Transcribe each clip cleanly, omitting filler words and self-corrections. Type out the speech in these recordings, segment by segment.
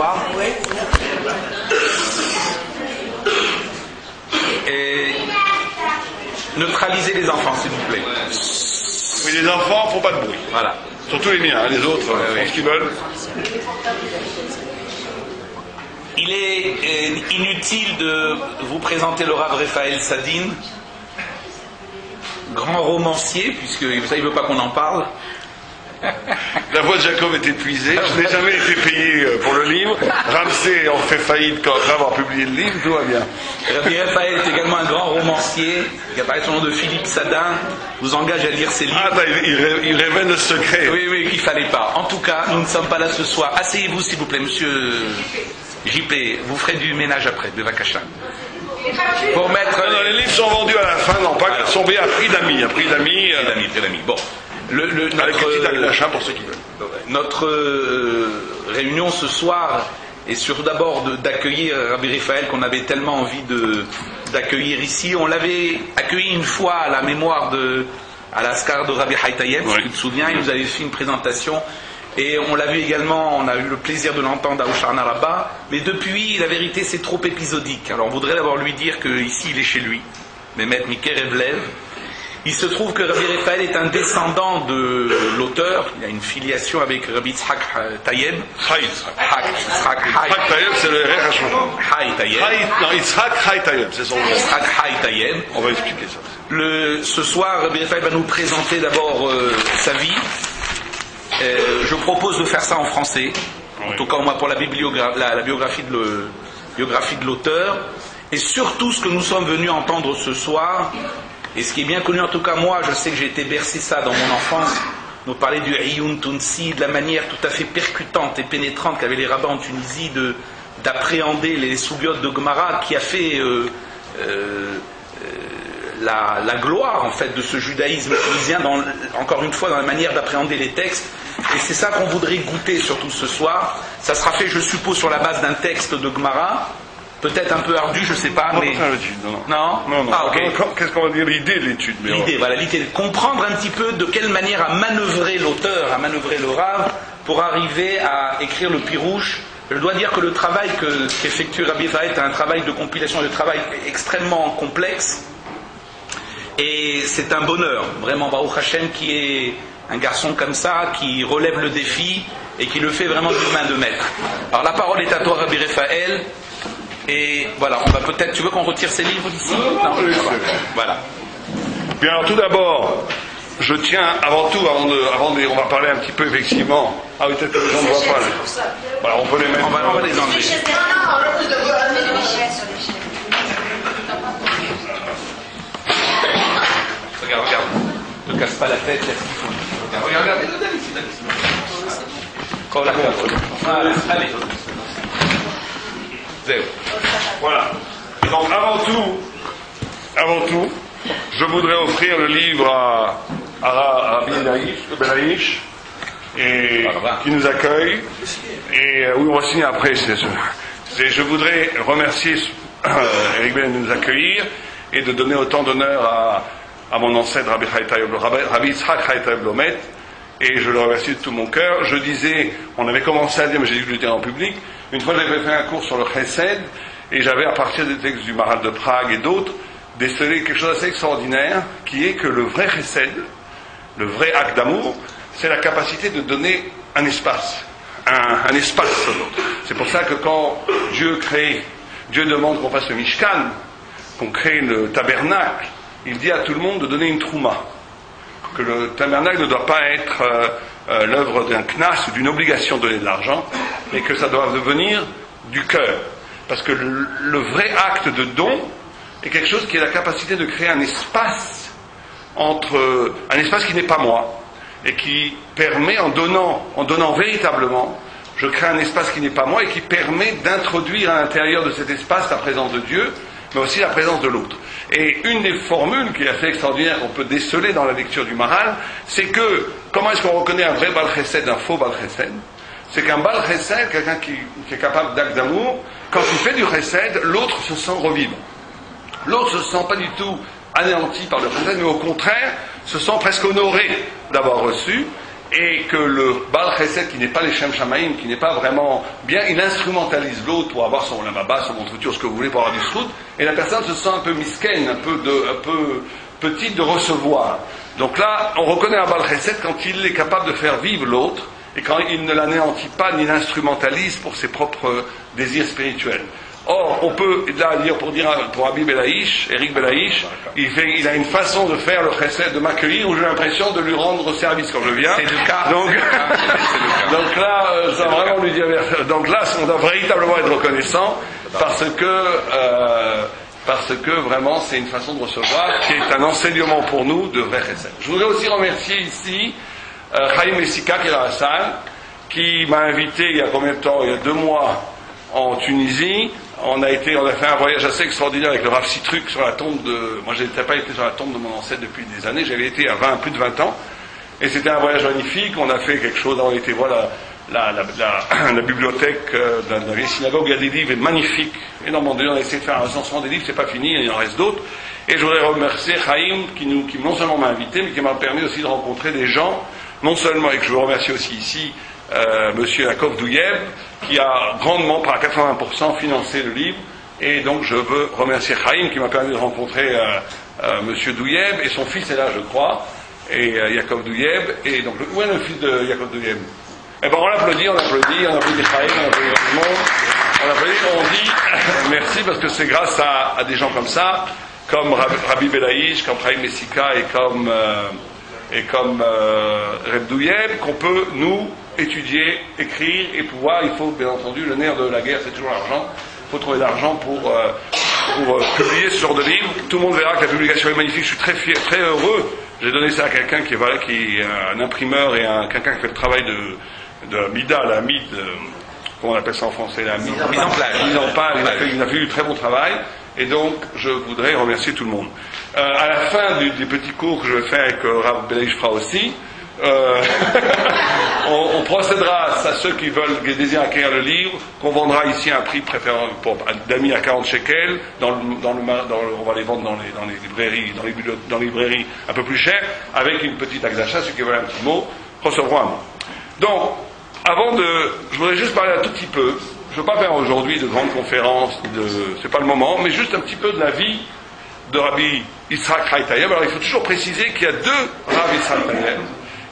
soir. Et neutralisez les enfants, s'il vous plaît. Oui, les enfants font pas de bruit. Voilà. Surtout les miens, les autres font ce qu'ils veulent. Il est inutile de vous présenter le Rav Raphaël Sadin, grand romancier, puisque vous savez, il ne veut pas qu'on en parle. La voix de Jacob est épuisée, je n'ai jamais été payé pour le livre. Ramsey en fait faillite après avoir publié le livre, tout va bien. Rabbi Raphaël est également un grand romancier, qui apparaît sous le nom de Philippe Sadin, vous engage à lire ses livres. Ah, il révèle le secret. Oui, qu'il ne fallait pas. En tout cas, nous ne sommes pas là ce soir. Asseyez-vous, s'il vous plaît, monsieur JP, vous ferez du ménage après, de Vakasha. Pour mettre... Non, les livres sont vendus à la fin, non pas, sont payés à prix d'amis. Prix d'amis. Bon. Avec un petit achat pour ceux qui veulent. Notre réunion ce soir est surtout d'abord d'accueillir Rabbi Raphaël qu'on avait tellement envie d'accueillir ici. On l'avait accueilli une fois à la mémoire à l'Askar de Rabbi Haïtayeb, si tu te souviens, il nous avait fait une présentation. Et on l'a vu également, on a eu le plaisir de l'entendre à Oshana Rabbah, mais depuis, la vérité, c'est trop épisodique. Alors on voudrait d'abord lui dire qu'ici, il est chez lui, Mehmet Miker Evlev. Il se trouve que Rabbi Raphaël est un descendant de l'auteur, il a une filiation avec Rabbi Yitzhak Tayeb. Yitzhak Tayeb, c'est le Rech Tayeb. Non, Yitzhak Tayeb, c'est son nom. Yitzhak Tayeb. On va expliquer ça. Ce soir, Rabbi Raphaël va nous présenter d'abord sa vie. Je propose de faire ça en français, en tout cas au moins pour la biographie de l'auteur, et surtout ce que nous sommes venus entendre ce soir, et ce qui est bien connu, en tout cas moi, je sais que j'ai été bercé ça dans mon enfance, nous parler du Ayoun Tunsi, de la manière tout à fait percutante et pénétrante qu'avaient les rabbins en Tunisie d'appréhender les soubiotes de Gemara, qui a fait la gloire en fait de ce judaïsme tunisien, encore une fois dans la manière d'appréhender les textes, et c'est ça qu'on voudrait goûter surtout ce soir. Ça sera fait, je suppose, sur la base d'un texte de Gemara, peut-être un peu ardu, je sais pas, mais... Non. Ah, ok. Qu'est-ce qu'on va dire l'idée de l'étude? L'idée de comprendre un petit peu de quelle manière a manœuvré l'auteur, a manœuvré le Rav, pour arriver à écrire le Pirouche. Je dois dire que le travail qu'effectue Rabbi Raphaël est un travail de compilation, de travail extrêmement complexe, et c'est un bonheur, vraiment, Baruch Hashem, qui est un garçon comme ça, qui relève le défi, et qui le fait vraiment d'une main de maître. Alors la parole est à toi, Rabbi Raphaël. Et voilà, on va peut-être... Tu veux qu'on retire ces livres d'ici? Non. Voilà. Bien, alors tout d'abord, je tiens avant tout, on va parler un petit peu effectivement. Ah oui, peut-être que les gens ne voient pas. Voilà, on peut les mettre. On va les enlever. Regarde. Ne te casse pas la tête, laisse qu'il faut. Regarde, ici. Allez. Voilà. Donc avant tout, je voudrais offrir le livre à Rabbi Belaïch, qui nous accueille. Et oui, on va signer après. Je voudrais remercier Eric Ben de nous accueillir et de donner autant d'honneur à mon ancêtre Rabbi Yitzhak Haïtaïb Lomet. Et je le remercie de tout mon cœur. Je disais, on avait commencé à dire, mais j'ai dit que je le dirais en public. Une fois, j'avais fait un cours sur le Chesed, et j'avais, à partir des textes du Maharal de Prague et d'autres, décelé quelque chose d'assez extraordinaire, qui est que le vrai Chesed, le vrai acte d'amour, c'est la capacité de donner un espace. Un espace. C'est pour ça que quand Dieu demande qu'on fasse le Mishkan, qu'on crée le tabernacle, il dit à tout le monde de donner une trouma. Que le tabernacle ne doit pas être l'œuvre d'un knas ou d'une obligation de donner de l'argent, mais que ça doit venir du cœur. Parce que le vrai acte de don est quelque chose qui a la capacité de créer un espace un espace qui n'est pas moi, et qui permet, en donnant véritablement, je crée un espace qui n'est pas moi et qui permet d'introduire à l'intérieur de cet espace la présence de Dieu, mais aussi la présence de l'autre. Et une des formules qui est assez extraordinaire qu'on peut déceler dans la lecture du Maharal, c'est que, comment est-ce qu'on reconnaît un vrai Baal Chesed d'un faux Baal Chesed? C'est qu'un Baal Chesed, quelqu'un qui est capable d'acte d'amour, quand il fait du Chesed, l'autre se sent revivre. L'autre se sent pas du tout anéanti par le Chesed, mais au contraire, se sent presque honoré d'avoir reçu, et que le Baal Chesed, qui n'est pas les Shem Shamaim, qui n'est pas vraiment bien, il instrumentalise l'autre pour avoir son lamaba, son montre futur, ce que vous voulez pour avoir du srout, et la personne se sent un peu misken, un peu petite de recevoir. Donc là, on reconnaît un Baal Chesed quand il est capable de faire vivre l'autre, et quand il ne l'anéantit pas ni l'instrumentalise pour ses propres désirs spirituels. Or, on peut, là, dire pour Abi Belaïch, Eric Belaïch, il a une façon de faire le chesed, de m'accueillir, où j'ai l'impression de lui rendre service quand je viens. C'est le cas. Donc là, ça va vraiment lui dire, donc là, on doit véritablement être reconnaissant, parce que vraiment, c'est une façon de recevoir, qui est un enseignement pour nous de vrai chesed. Je voudrais aussi remercier ici, Chaim Messika, qui est dans la salle, qui m'a invité il y a combien de temps? Il y a 2 mois, en Tunisie. On a fait un voyage assez extraordinaire avec le Rav Sitruk sur la tombe de... Moi, je n'étais pas été sur la tombe de mon ancêtre depuis des années. J'avais été à plus de 20 ans. Et c'était un voyage magnifique. On a fait quelque chose. On a été voir la bibliothèque de la vieille synagogue. Il y a des livres magnifiques. Énormément de livres. On a essayé de faire un recensement des livres. C'est pas fini. Il en reste d'autres. Et je voudrais remercier Chaim qui non seulement m'a invité, mais qui m'a permis aussi de rencontrer des gens. Non seulement, et que je veux remercier aussi ici, Monsieur Yaakov Douyeb, qui a grandement, par 80%, financé le livre, et donc je veux remercier Chaim qui m'a permis de rencontrer Monsieur Douyeb, et son fils est là, je crois, et Yaakov Douyeb, et donc, où est le fils de Yaakov Douyeb? Eh ben on applaudit Chaim, on applaudit tout le monde, on dit merci, parce que c'est grâce à des gens comme ça, comme Rabbi Belaïch, comme Chaim Messika, et comme Reb Douyeb, qu'on peut, nous, étudier, écrire et pouvoir, il faut bien entendu, le nerf de la guerre c'est toujours l'argent, il faut trouver de l'argent pour publier ce genre de livre. Tout le monde verra que la publication est magnifique, je suis très fier, très heureux. J'ai donné ça à quelqu'un qui est un imprimeur et quelqu'un qui fait le travail de la MIDA, comment on appelle ça en français, la mise en page, il a fait du très bon travail, et donc je voudrais remercier tout le monde. À la fin des petits cours que je vais faire avec Rav Belaïch fera aussi, on procédera à ceux qui désirent acquérir le livre, qu'on vendra ici à un prix préférable d'amis à 40 shekels, on va les vendre dans les librairies un peu plus cher, avec une petite taxe d'achat, ceux qui veulent un petit mot, recevront un mot. Donc, je voudrais juste parler un tout petit peu, je ne veux pas faire aujourd'hui de grandes conférences, c'est pas le moment, mais juste un petit peu de la vie de Rabbi Yitzhak Chai Tayeb. Alors il faut toujours préciser qu'il y a 2 Rabbi Yitzhak Tayeb.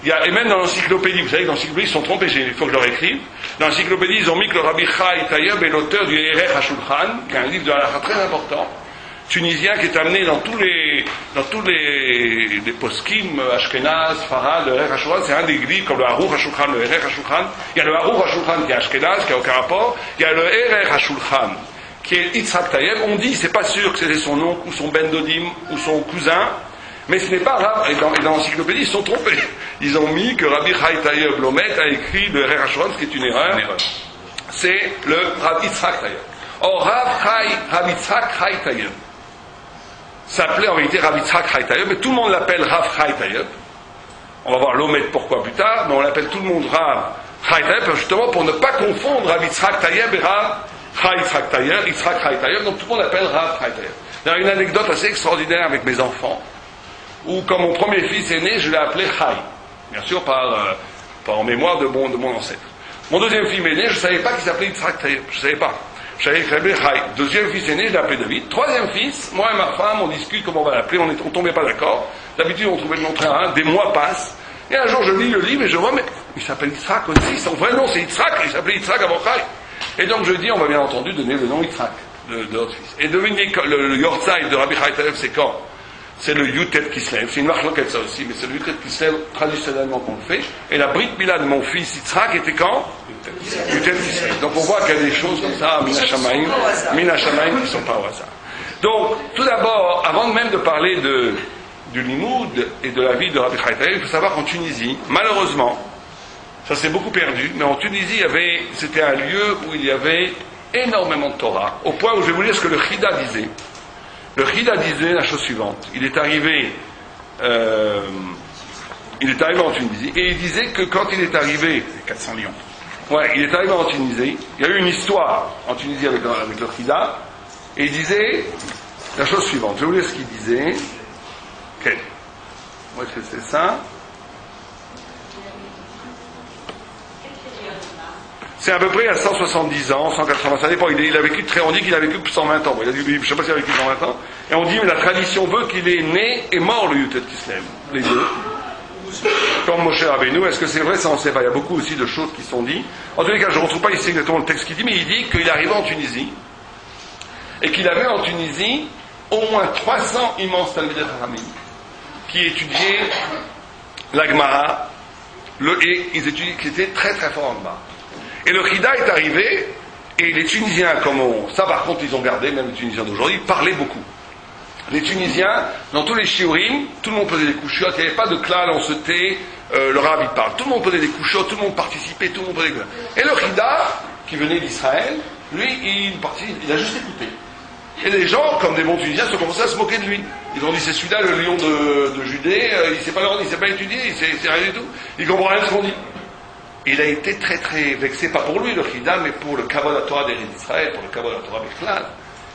Et même dans l'encyclopédie, vous savez que dans l'encyclopédie, ils se sont trompés, il faut que je leur écrive. Dans l'encyclopédie, ils ont mis que le Rabbi Chai Tayeb est l'auteur du Erech HaShulchan, qui est un livre de halakha très important, tunisien, qui est amené dans tous les poskim, Ashkenaz, Farad, le Erech HaShulchan, c'est un des livres comme le Aruch HaShulchan, le Erech HaShulchan. Il y a le Aruch HaShulchan qui est Ashkenaz, qui n'a aucun rapport. Il y a le Erech HaShulchan, qui est Yitzhak Tayeb. On dit, c'est pas sûr que c'était son oncle, ou son Ben Dodim, ou son cousin, mais ce n'est pas grave, et dans l'encyclopédie, ils se sont trompés. Ils ont mis que Rabbi Chai Tayeb Lomet a écrit le Erech HaShulchan, ce qui est une erreur. C'est le Rabbi Yitzhak Tayeb. Or, Rabbi Yitzhak Chai Tayeb s'appelait en réalité Rabbi Yitzhak Chai Tayeb, mais tout le monde l'appelle Rav Chai Tayeb. On va voir Lomet pourquoi plus tard, mais on l'appelle tout le monde Rav Chai Tayeb, justement pour ne pas confondre Rabbi Yitzhak Tayeb et Rav Chai Yitzhak Tayeb, Yitzhak Chai Tayeb, donc tout le monde l'appelle Rav Chai Tayeb. Il y a une anecdote assez extraordinaire avec mes enfants, où quand mon premier fils est né, je l'ai appelé Chai, bien sûr par en mémoire de mon ancêtre. Mon deuxième fils est né, je ne savais pas qu'il s'appelait Yitzhak Tayeb, je ne savais pas. Je savais qu'il s'appelait Chai. Deuxième fils est né, je l'ai appelé David. Troisième fils, moi et ma femme, on discute comment on va l'appeler, on ne tombait pas d'accord. D'habitude, on trouvait le nom très rare, des mois passent, et un jour je lis le livre et je vois, mais il s'appelle Yitzhak aussi, son vrai nom c'est Yitzhak, il s'appelait Yitzhak avant Chai. Et donc je dis, on va bien entendu donner le nom Yitzhak de notre fils. Et devinez, le Yortzai de Rabbi Chai Tayeb, c'est quand? C'est le Yutet Kislev, c'est une marque locale ça aussi, mais c'est le Yutet Kislev traditionnellement qu'on le fait. Et la Brit Mila de mon fils Yitzhak était quand? Yutet Kislev. Donc on voit qu'il y a des choses comme ça, Mina Shamaim, qui ne sont pas au hasard. Donc, tout d'abord, avant même de parler du Limoud et de la vie de Rabbi Chai Tayeb, il faut savoir qu'en Tunisie, malheureusement, ça s'est beaucoup perdu, mais en Tunisie, c'était un lieu où il y avait énormément de Torah, au point où je vais vous dire ce que le Chida disait. Le Chida disait la chose suivante. Il est arrivé en Tunisie, et il disait que quand il est arrivé... 400 lions. Ouais, il est arrivé en Tunisie, il y a eu une histoire en Tunisie avec le Chida, et il disait la chose suivante. Je vais vous lire ce qu'il disait. Ok. Moi, est-ce que c'est ça? c'est à peu près à 170 ans, 180, ça dépend, il a vécu on dit qu'il a vécu 120 ans, je ne sais pas s'il a vécu 120 ans, et on dit, mais la tradition veut qu'il est né et mort le Yutet Kislev, les deux. Comme Moshe Rabbeinu, est-ce que c'est vrai? Ça on ne sait pas, il y a beaucoup aussi de choses qui sont dites. En tous les cas, je ne retrouve pas ici exactement le texte qui dit, mais il dit qu'il arrivait en Tunisie, et qu'il avait en Tunisie au moins 300 immenses Talmidei Chachamim qui étudiaient la Gemara, et ils étudiaient, qui étaient très très forts en Gemara. Et le Chida est arrivé, et les Tunisiens, ça par contre ils ont gardé, même les Tunisiens d'aujourd'hui, parlaient beaucoup. Les Tunisiens, dans tous les shiurim, tout le monde posait des couchottes, il n'y avait pas de klal, on se tait, le Rav il parle. Tout le monde posait des couchottes, tout le monde participait, tout le monde posait des couchottes. Et le Chida, qui venait d'Israël, lui, il a juste écouté. Et les gens, comme des bons Tunisiens, se commençaient à se moquer de lui. Ils ont dit, c'est celui-là, le lion de Judée, il ne sait pas étudier, c'est rien du tout. Il comprend rien de ce qu'on dit. Il a été très très vexé, pas pour lui, le Chida, mais pour le Kavod HaTorah d'Israël, pour le Kavod HaTorah Bechlal.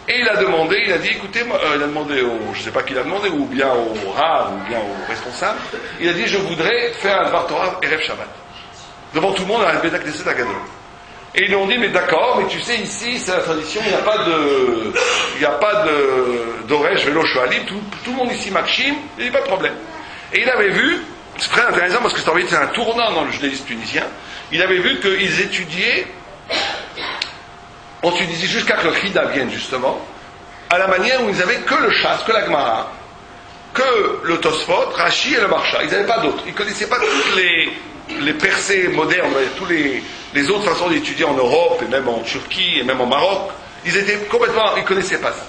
Et il a demandé, il a dit, écoutez, il a demandé je ne sais pas qui l'a demandé, ou bien au Rav, ou bien au responsable, il a dit, je voudrais faire un Dvar Torah Erev Shabbat. Devant tout le monde, à la Beta Knesset à Gadol. Et ils lui ont dit, mais d'accord, mais tu sais, ici, c'est la tradition, il n'y a pas d'Oresh, Vélo, Shoalim, tout le monde ici, Makshim, il n'y a pas de problème. Et il avait vu, c'est très intéressant parce que c'est un tournant dans le judaïsme tunisien, il avait vu qu'ils étudiaient en Tunisie jusqu'à que le Chida vienne justement, à la manière où ils n'avaient que le Shas, que la Gemara, que le Tosfot, Rashi et le Marsha. Ils n'avaient pas d'autres. Ils ne connaissaient pas toutes les percées modernes, toutes les autres façons d'étudier en Europe, et même en Turquie, et même au Maroc. Ils ne connaissaient pas ça.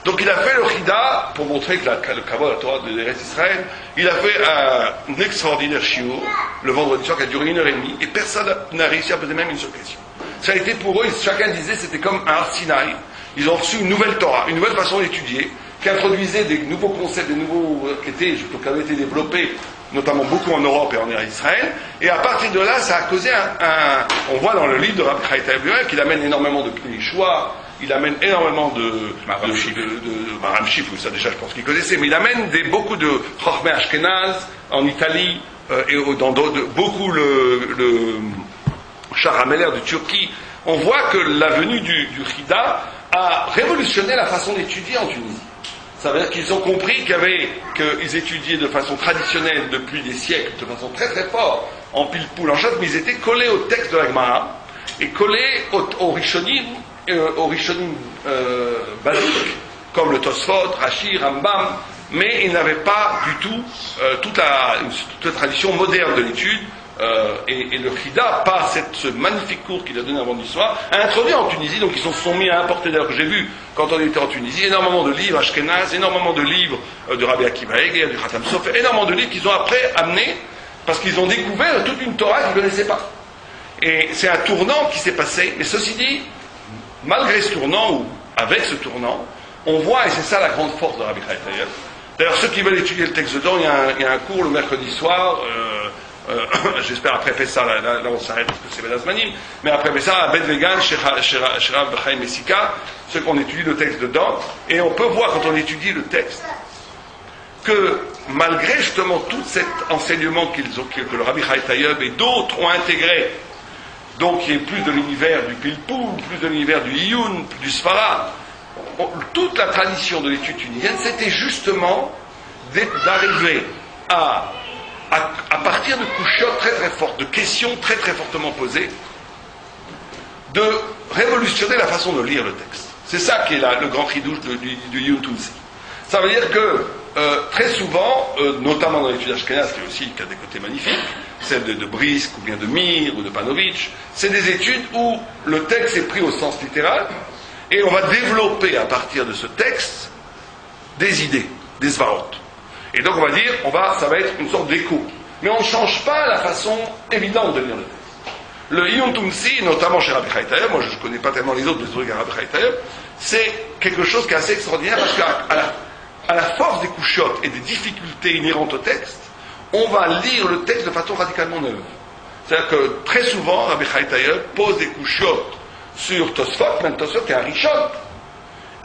Donc il a fait le Chida, pour montrer que le Kavod HaTorah de l'Eretz Israël, il a fait un extraordinaire shiur, le vendredi soir, qui a duré 1h30, et personne n'a réussi à poser même une seule question. Ça a été pour eux, chacun disait, c'était comme un Har Sinaï. Ils ont reçu une nouvelle Torah, une nouvelle façon d'étudier, qui introduisait des nouveaux concepts, qui avaient été développés, notamment beaucoup en Europe et en Israël. Et à partir de là, ça a causé on voit dans le livre de Rabbi Chaim Talmud qu'il amène énormément de Pnei-Shua, il amène énormément de Maram Shif, ça déjà je pense qu'il connaissait, mais il amène beaucoup de Chochmei Ashkenaz en Italie, et dans beaucoup le Shah HaMelech de Turquie. On voit que la venue du Chida a révolutionné la façon d'étudier en Tunisie. Ça veut dire qu'ils ont compris qu'ils étudiaient de façon traditionnelle depuis des siècles, de façon très très forte, en pile-poule, en chasse, mais ils étaient collés au texte de la Gemara et collés au Rishonim basiques, comme le Tosfot, Rashi, Rambam, mais ils n'avaient pas du tout toute la tradition moderne de l'étude. Et le Chida, par ce magnifique cours qu'il a donné avant l'histoire, a introduit en Tunisie, donc ils se sont mis à importer, d'ailleurs que j'ai vu quand on était en Tunisie, énormément de livres Ashkenaz, énormément de livres de Rabbi Akiva Eger, du Khatam Sofer, énormément de livres qu'ils ont après amenés, parce qu'ils ont découvert toute une Torah qu'ils ne connaissaient pas. Et c'est un tournant qui s'est passé, mais ceci dit, malgré ce tournant, ou avec ce tournant, on voit, et c'est ça la grande force de Rabbi Chaim Talmud. D'ailleurs, ceux qui veulent étudier le texte dedans, il y a un cours le mercredi soir, j'espère après Pessah, là on s'arrête parce que c'est Benazmanim, mais après Pessah, à Bet Vegan, chez Rav Chaim Messika, ceux qu'on étudie le texte dedans, et on peut voir quand on étudie le texte, que malgré justement tout cet enseignement que le Rabbi Chaim Talmud et d'autres ont intégré, donc il y a plus de l'univers du Pilpoul, plus de l'univers du Iyun, du Sfara, toute la tradition de l'étude tunisienne, c'était justement d'arriver à partir de couchottes très très fortes, de questions très très fortement posées, de révolutionner la façon de lire le texte. C'est ça qui est le grand chidouche du Iyun Tunsi. Ça veut dire que très souvent, notamment dans l'étude Ashkenaz, qui a des côtés magnifiques, celle de Brisk ou bien de Mir ou de Panovitch, c'est des études où le texte est pris au sens littéral et on va développer à partir de ce texte des idées, des svarot. Et donc on va dire, ça va être une sorte d'écho. Mais on ne change pas la façon évidente de lire le texte. Le Iyun Tunsi, notamment chez Rabbi Chaim Talmud, moi je ne connais pas tellement les autres, mais je Rabbi Chaim Talmud, c'est quelque chose qui est assez extraordinaire parce qu'à la force des couchottes et des difficultés inhérentes au texte, on va lire le texte de façon radicalement neuve. C'est-à-dire que très souvent, Rabbi Chaim Talmud pose des couchottes sur Tosfot, même Tosfot qui est un Rishon,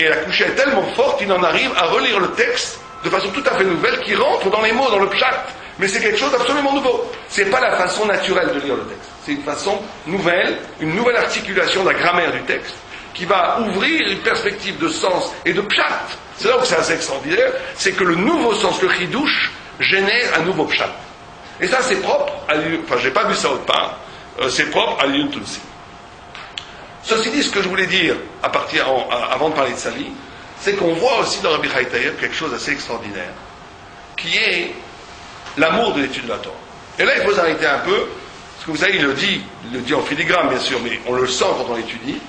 et la couchette est tellement forte qu'il en arrive à relire le texte de façon tout à fait nouvelle, qui rentre dans les mots, dans le pshat. Mais c'est quelque chose d'absolument nouveau. C'est pas la façon naturelle de lire le texte. C'est une façon nouvelle, une nouvelle articulation de la grammaire du texte qui va ouvrir une perspective de sens et de pshat. C'est là où c'est assez extraordinaire, c'est que le nouveau sens, le chidouche, génère un nouveau pshat. Et ça, c'est propre à enfin, j'ai pas vu ça autre part, c'est propre à l'Iyun Tulsi. Ceci dit, ce que je voulais dire avant de parler de sa vie, c'est qu'on voit aussi dans Rabbi Chai Taïeb quelque chose d'assez extraordinaire, qui est l'amour de l'étude de la Torah. Et là, il faut s'arrêter un peu, parce que vous savez, il le dit en filigrane, bien sûr, mais on le sent quand on l'étudie,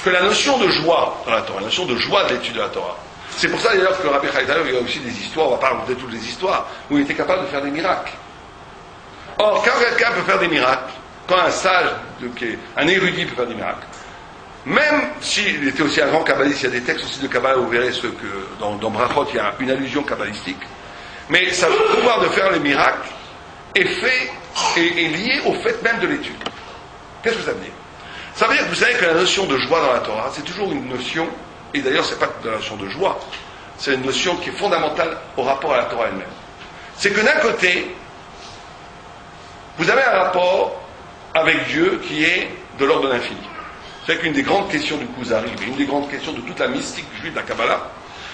que la notion de joie dans la Torah, la notion de joie de l'étude de la Torah, c'est pour ça d'ailleurs que Rabbi Chai Taïeb, il y a aussi des histoires, on va pas raconter toutes les histoires, où il était capable de faire des miracles. Or, quand quelqu'un peut faire des miracles, quand un sage, un érudit peut faire des miracles, même s'il était aussi un grand kabbaliste, il y a des textes aussi de Kabbalah, vous verrez ce que dans Brachot, il y a une allusion kabbalistique, mais sa pouvoir de faire les miracles est lié au fait même de l'étude. Qu'est-ce que ça veut dire? Ça veut dire que vous savez que la notion de joie dans la Torah, c'est toujours une notion, et d'ailleurs c'est pas de la notion de joie, c'est une notion qui est fondamentale au rapport à la Torah elle-même. C'est que d'un côté, vous avez un rapport avec Dieu qui est de l'ordre de l'infini. C'est qu'une des grandes questions du Kuzari, et une des grandes questions de toute la mystique juive de la Kabbalah,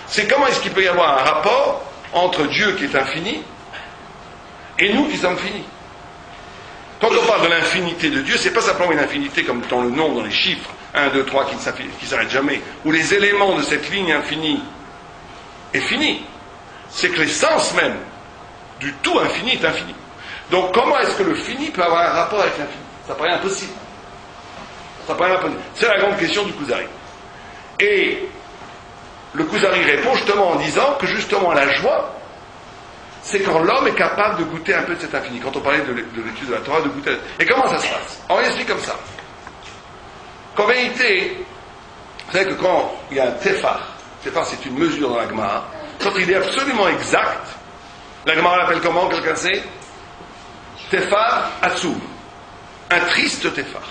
c'est comment est-ce qu'il peut y avoir un rapport entre Dieu qui est infini et nous qui sommes finis. Quand on parle de l'infinité de Dieu, c'est pas simplement une infinité comme dans le nombre, dans les chiffres, 1, 2, 3 qui ne s'arrêtent jamais, où les éléments de cette ligne infinie est fini. C'est que l'essence même du tout infini est infini. Donc comment est-ce que le fini peut avoir un rapport avec l'infini? Ça paraît impossible. C'est la grande question du Kuzari. Et le Kuzari répond justement en disant que justement la joie, c'est quand l'homme est capable de goûter un peu de cet infini. Quand on parlait de l'étude de la Torah, de goûter. Et comment ça se passe? On explique comme ça. Qu'en vérité, vous savez que quand il y a un tefar c'est une mesure dans la Gemara, quand il est absolument exact, la Gemara l'appelle comment, quelqu'un sait? Tefar Atsoum. Un triste tefar.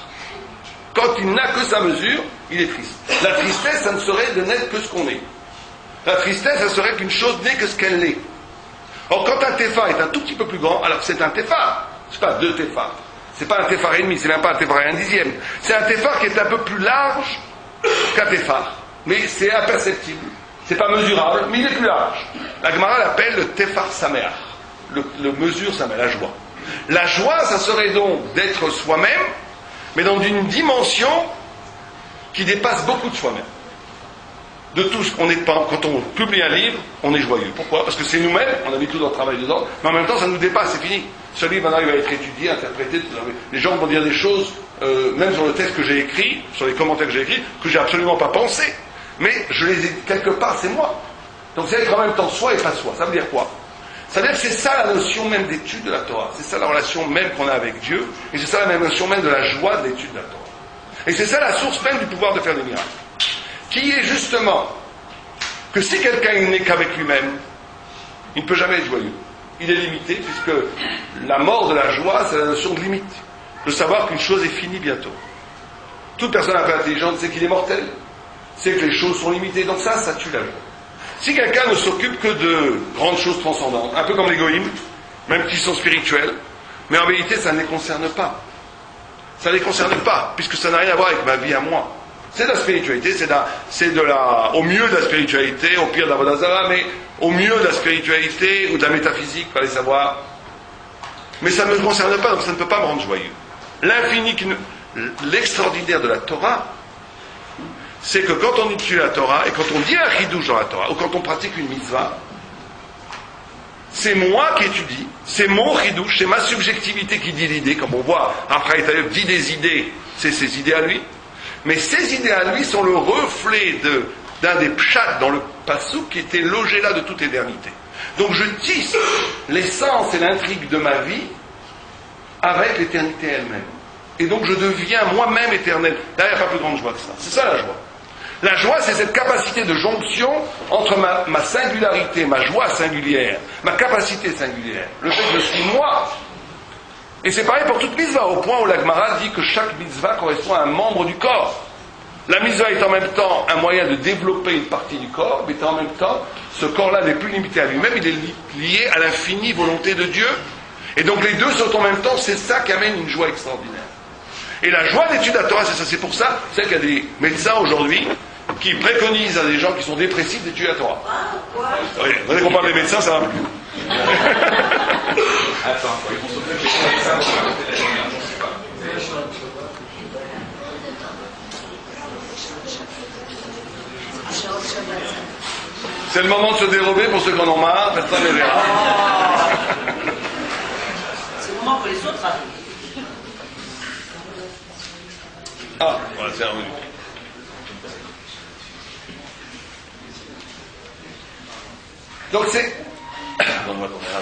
Quand il n'a que sa mesure, il est triste. La tristesse, ça ne serait de n'être que ce qu'on est. La tristesse, ça serait qu'une chose n'est que ce qu'elle est. Or, quand un tefar est un tout petit peu plus grand, alors c'est un tefar. C'est pas 2 tefars. C'est pas un tefar et demi, c'est même pas un tefar et un dixième. C'est un tefar qui est un peu plus large qu'un tefar. Mais c'est imperceptible. C'est pas mesurable, mais il est plus large. La Gemara l'appelle le tefar sameach. Le mesure sameach, la joie. La joie, ça serait donc d'être soi-même, mais dans une dimension qui dépasse beaucoup de soi-même. De tout ce qu'on est, quand on publie un livre, on est joyeux. Pourquoi? Parce que c'est nous-mêmes, on a mis tout notre travail dedans, mais en même temps ça nous dépasse, c'est fini. Ce livre maintenant il va être étudié, interprété, les gens vont dire des choses, même sur le texte que j'ai écrit, sur les commentaires que j'ai écrits, que j'ai absolument pas pensé. Mais je les ai quelque part, c'est moi. Donc c'est être en même temps soi et pas soi. Ça veut dire quoi? Ça veut dire que c'est ça la notion même d'étude de la Torah. C'est ça la relation même qu'on a avec Dieu, et c'est ça la même notion même de la joie de l'étude de la Torah. Et c'est ça la source même du pouvoir de faire des miracles. Qui est justement que si quelqu'un n'est qu'avec lui-même, il ne peut jamais être joyeux. Il est limité, puisque la mort de la joie, c'est la notion de limite. De savoir qu'une chose est finie bientôt. Toute personne un peu intelligente sait qu'il est mortel, sait que les choses sont limitées, donc ça tue la joie. Si quelqu'un ne s'occupe que de grandes choses transcendantes, un peu comme les goïms, même s'ils sont spirituels, mais en vérité ça ne les concerne pas. Ça ne les concerne pas, puisque ça n'a rien à voir avec ma vie à moi. C'est de la spiritualité, au mieux de la spiritualité, au pire de la Vodazara, mais au mieux de la spiritualité ou de la métaphysique, il fallait savoir. Mais ça ne me concerne pas, donc ça ne peut pas me rendre joyeux. L'infini, l'extraordinaire de la Torah, c'est que quand on étudie la Torah, et quand on dit un chidouche dans la Torah, ou quand on pratique une mitzvah, c'est moi qui étudie, c'est mon chidouche, c'est ma subjectivité qui dit l'idée, comme on voit, après Taïeb dit des idées, c'est ses idées à lui. Mais ces idées à lui sont le reflet d'un des pshats dans le passouk qui était logé là de toute éternité. Donc je tisse l'essence et l'intrigue de ma vie avec l'éternité elle-même. Et donc je deviens moi-même éternel. Là, il n'y a pas plus grande joie que ça. C'est ça la joie. La joie, c'est cette capacité de jonction entre ma singularité, ma joie singulière, ma capacité singulière, le fait que je suis moi. Et c'est pareil pour toute mitzvah, au point où la Gemara dit que chaque mitzvah correspond à un membre du corps. La mitzvah est en même temps un moyen de développer une partie du corps, mais en même temps, ce corps-là n'est plus limité à lui-même, il est lié à l'infinie volonté de Dieu. Et donc les deux sont en même temps, c'est ça qui amène une joie extraordinaire. Et la joie d'étude à Torah, c'est ça. C'est pour ça, c'est qu'il y a des médecins aujourd'hui qui préconisent à des gens qui sont dépressifs d'étudier la Torah. Oui, dès qu'on parle des médecins, ça va plus. Attends, ils vont sauter les médecins, je sais pas. C'est le moment de se dérober pour ceux qui en ont marre, personne ne verra. C'est le moment pour les autres arrivent. Ah, voilà, c'est revenu. Donc c'est... Donne-moi ton verre.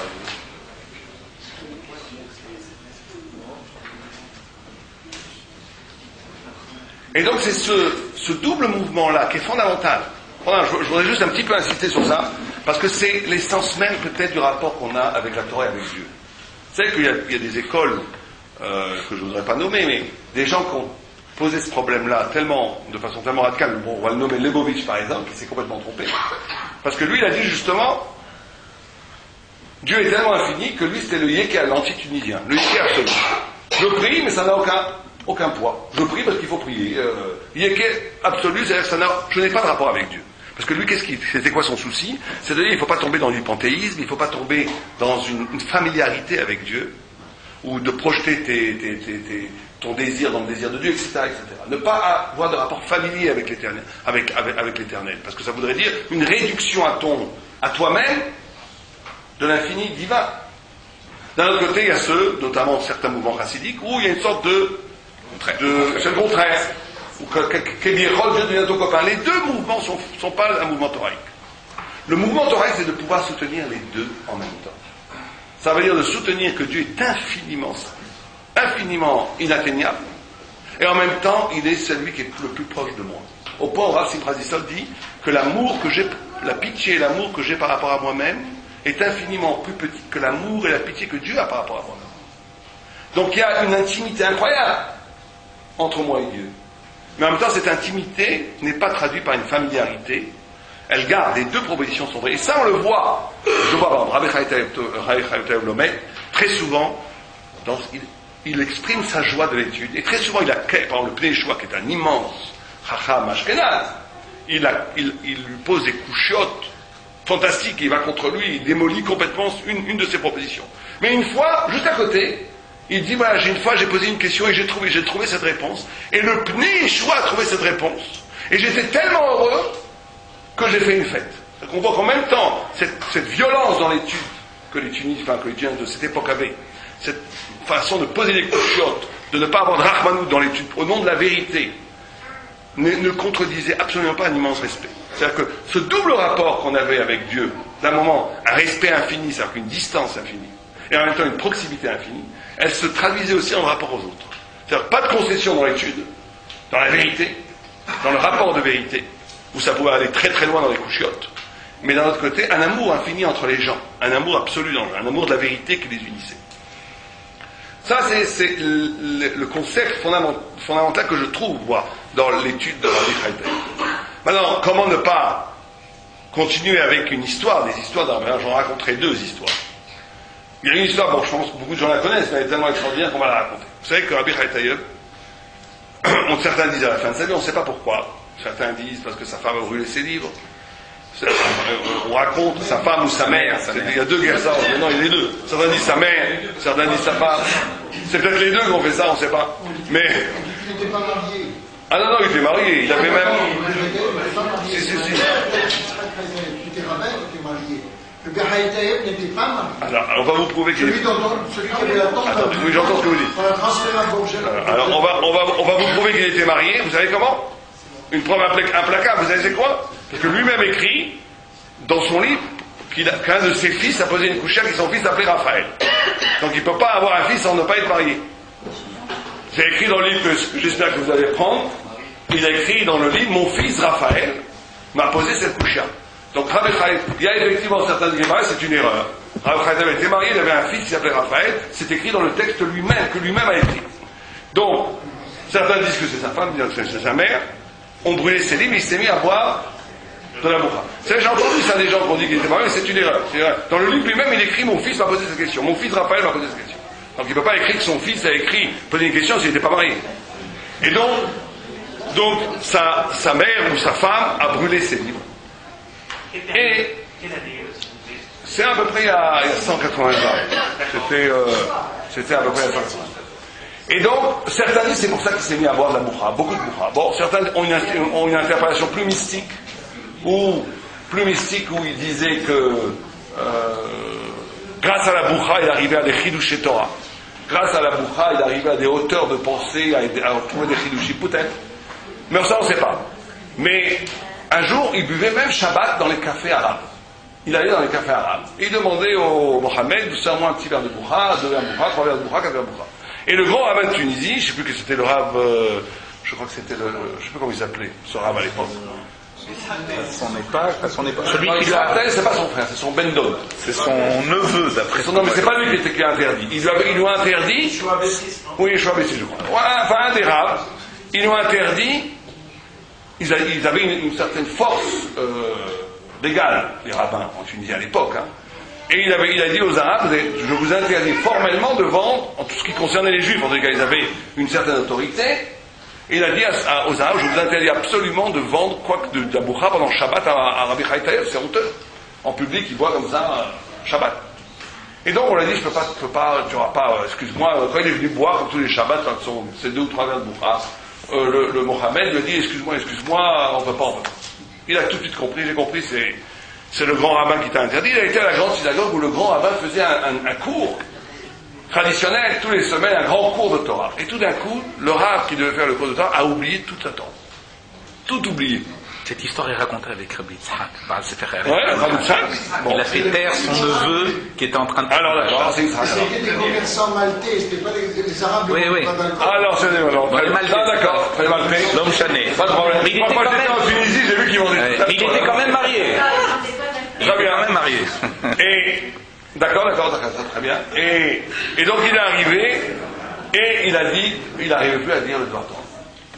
Et donc c'est ce double mouvement-là qui est fondamental. Voilà, je voudrais juste un petit peu insister sur ça, parce que c'est l'essence même peut-être du rapport qu'on a avec la Torah et avec Dieu. Vous savez qu'il y a des écoles, que je ne voudrais pas nommer, mais des gens qui ont posé ce problème-là de façon tellement radicale. Bon, on va le nommer Lebovitch par exemple, qui s'est complètement trompé. Parce que lui, il a dit justement, Dieu est tellement infini que lui, c'était le Yéké, l'anti-tunisien, le Yéké absolu. Je prie, mais ça n'a aucun poids. Je prie parce qu'il faut prier. Yéké absolu, c'est-à-dire que je n'ai pas de rapport avec Dieu. Parce que lui, c'était quoi son souci? C'est-à-dire, il ne faut pas tomber dans du panthéisme, il ne faut pas tomber dans une familiarité avec Dieu, ou de projeter ton désir dans le désir de Dieu, etc., etc. Ne pas avoir de rapport familier avec l'éternel, avec l'éternel. Parce que ça voudrait dire une réduction à toi-même de l'infini divin. D'un autre côté, il y a ceux, notamment certains mouvements chassidiques, où il y a une sorte c'est le contraire. Ou que Dieu devient ton copain. Les deux mouvements ne sont pas un mouvement thoraïque. Le mouvement thoraïque, c'est de pouvoir soutenir les deux en même temps. Ça veut dire de soutenir que Dieu est infiniment inatteignable, et en même temps, il est celui qui est le plus proche de moi. Au point où Rav Simcha Zissel dit que la pitié et l'amour que j'ai par rapport à moi-même est infiniment plus petit que l'amour et la pitié que Dieu a par rapport à moi-même. Donc il y a une intimité incroyable entre moi et Dieu. Mais en même temps, cette intimité n'est pas traduite par une familiarité. Elle garde, les deux propositions sont vraies. Et ça, on le voit. Je vois, par exemple, Rabbi Chaim Lomet, très souvent, il exprime sa joie de l'étude. Et très souvent, il a, par exemple, le Pnei Yeshua, qui est un immense Chacham Ashkenaz, il lui pose des couchiottes fantastiques, il va contre lui, il démolit complètement une de ses propositions. Mais une fois, juste à côté, il dit, voilà, j'ai posé une question et j'ai trouvé cette réponse. Et le Pnei Yeshua a trouvé cette réponse. Et j'étais tellement heureux que j'ai fait une fête. Donc on voit qu'en même temps, cette violence dans l'étude que les Tunisiens de cette époque avaient, cette façon de poser des couchiottes, de ne pas avoir de Rahmanout dans l'étude, au nom de la vérité, ne contredisait absolument pas un immense respect. C'est-à-dire que ce double rapport qu'on avait avec Dieu, d'un moment, un respect infini, c'est-à-dire qu'une distance infinie, et en même temps une proximité infinie, elle se traduisait aussi en rapport aux autres. C'est-à-dire pas de concession dans l'étude, dans la vérité, dans le rapport de vérité, où ça pouvait aller très très loin dans les couchiottes, mais d'un autre côté, un amour infini entre les gens, un amour absolu, un amour de la vérité qui les unissait. Ça, c'est le concept fondamental que je trouve, moi, dans l'étude de Rabbi Chaim. Maintenant, comment ne pas continuer avec des histoires j'en raconterai deux histoires. Il y a une histoire, bon, je pense que beaucoup de gens la connaissent, mais elle est tellement extraordinaire qu'on va la raconter. Vous savez que Rabbi Chaim, certains disent à la fin de sa vie, on ne sait pas pourquoi. Certains disent parce que sa femme a brûlé ses livres. On raconte sa femme ou sa mère. Il y a deux guerres, mais non, il y a les deux. Certains disent sa mère, certains disent sa femme. C'est peut-être les deux qui ont fait ça, on ne sait pas. Mais... Il n'était pas marié. Ah non, il était marié, il avait même... Si. Il était rabbin, il était marié. Le Rabbi Chaim n'était pas marié. Alors, on va vous prouver qu'il est... Celui qui avait la tente... Attendez, oui, j'entends ce que vous dites. Alors, on va vous prouver qu'il était marié, vous savez comment? Une preuve implacable, vous savez c'est quoi? Parce que lui-même écrit, dans son livre, qu'un de ses fils a posé une couchette et son fils s'appelait Raphaël. Donc il ne peut pas avoir un fils sans ne pas être marié. C'est écrit dans le livre que j'espère que vous allez prendre. Il a écrit dans le livre, mon fils Raphaël m'a posé cette couchette. Donc Rabbi Chaim, il y a effectivement certains qui disent, c'est une erreur. Rabbi Chaim était marié, il avait un fils qui s'appelait Raphaël, c'est écrit dans le texte lui-même, que lui-même a écrit. Donc, certains disent que c'est sa femme, disent que c'est sa mère. On brûlait ses livres, il s'est mis à boire de la boucha. J'ai entendu ça des gens qui ont dit qu'il était marié, mais c'est une erreur. Dans le livre lui-même, il écrit mon fils m'a posé cette question. Mon fils Raphaël m'a posé cette question. Donc il ne peut pas écrire que son fils a posé une question s'il n'était pas marié. Et donc sa mère ou sa femme a brûlé ses livres. Et c'est à peu près il y a 180 ans. C'était à peu près il y a 180 ans. Et donc, certains disent c'est pour ça qu'il s'est mis à boire de la boucha, beaucoup de boucha. Bon, certains ont une interprétation plus mystique où il disait que grâce à la boucha, il arrivait à des chidushé Torah. Grâce à la boucha, il arrivait à des hauteurs de pensée, à trouver des chidushim, peut-être. Mais ça, on ne sait pas. Mais un jour, il buvait même Shabbat dans les cafés arabes. Il allait dans les cafés arabes. Et il demandait au Mohamed, sers-moi un petit verre de boucha, 2 verres de boucha, 3 verres de boucha, 4 verres de boucha. Et le grand rabbin de Tunisie, je ne sais plus que c'était le rabbin, je crois que c'était je ne sais plus comment il s'appelait, ce rabbin à l'époque. Celui qui l'a. C'est pas son frère, c'est son bendon. C'est son neveu, d'après. Non, mais c'est pas lui qui a interdit. Il lui a interdit. Oui, Yeshua Bessis, je crois. Enfin, un des rabbins, ils lui ont interdit. Ils avaient une certaine force légale, les rabbins en Tunisie à l'époque. Hein. Et il a dit aux Arabes, je vous interdis formellement de vendre, en tout ce qui concernait les Juifs, en tout cas ils avaient une certaine autorité, et il a dit aux Arabes, je vous interdis absolument de vendre quoi que de la boucha pendant Shabbat à Rabbi Haïtaïev, c'est honteux. En public, il boit comme ça Shabbat. Et donc on lui a dit, tu n'auras pas, excuse-moi, quand il est venu boire comme tous les Shabbats, quand c'est 2 ou 3 verres de boucha, le Mohamed lui a dit, excuse-moi, on peut pas. Il a tout de suite compris, j'ai compris, c'est le grand rabbin qui t'a interdit. Il a été à la grande synagogue où le grand rabbin faisait un cours traditionnel, tous les semaines, un grand cours de Torah. Et tout d'un coup, le rabbin qui devait faire le cours de Torah a oublié toute sa Torah. Tout oublié. Cette histoire est racontée avec Rabbi Yitzhak. Rabbi Yitzhak. Bon. Il a fait taire son neveu qui était en train de... Alors d'accord, c'est Yitzhak. C'était des commerçants maltais, c'était pas les Arabes. Oui. Alors c'est des Maltais. Ah d'accord, les Maltais. L'homme chané. Pas de problème. Mais il était Moi quand j'étais même... en Tunisie, j'ai vu qu'ils vendaient. Mais il était quand même marié. Très bien. Quand même marié. Et d'accord, très bien. Et donc il est arrivé et il n'arrivait plus à dire le Dvar Torah.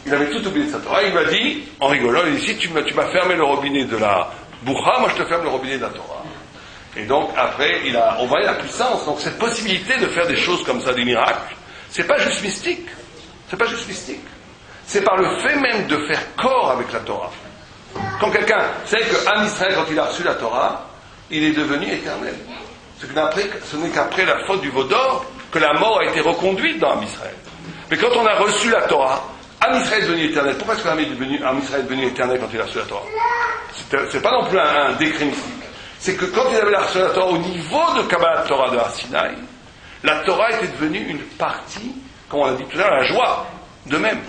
Il avait tout oublié de sa Torah. Il m'a dit, en rigolant, il dit, si tu m'as fermé le robinet de la boucha, moi je te ferme le robinet de la Torah. Et donc après, on voyait la puissance. Donc cette possibilité de faire des choses comme ça, des miracles, c'est pas juste mystique. C'est pas juste mystique. C'est par le fait même de faire corps avec la Torah. Quand quelqu'un sait que Am Israël, quand il a reçu la Torah, il est devenu éternel. Ce n'est qu'après la faute du veau d'or que la mort a été reconduite dans Am Israël. Mais quand on a reçu la Torah, Am Israël est devenu éternel. Pourquoi est-ce que Am Israël est devenu éternel quand il a reçu la Torah? C'est pas non plus un décret mystique. C'est que quand il avait reçu la Torah au niveau de Kabbalat Torah de Har Sinaï, la Torah était devenue une partie, comme on l'a dit tout à l'heure, la joie de même.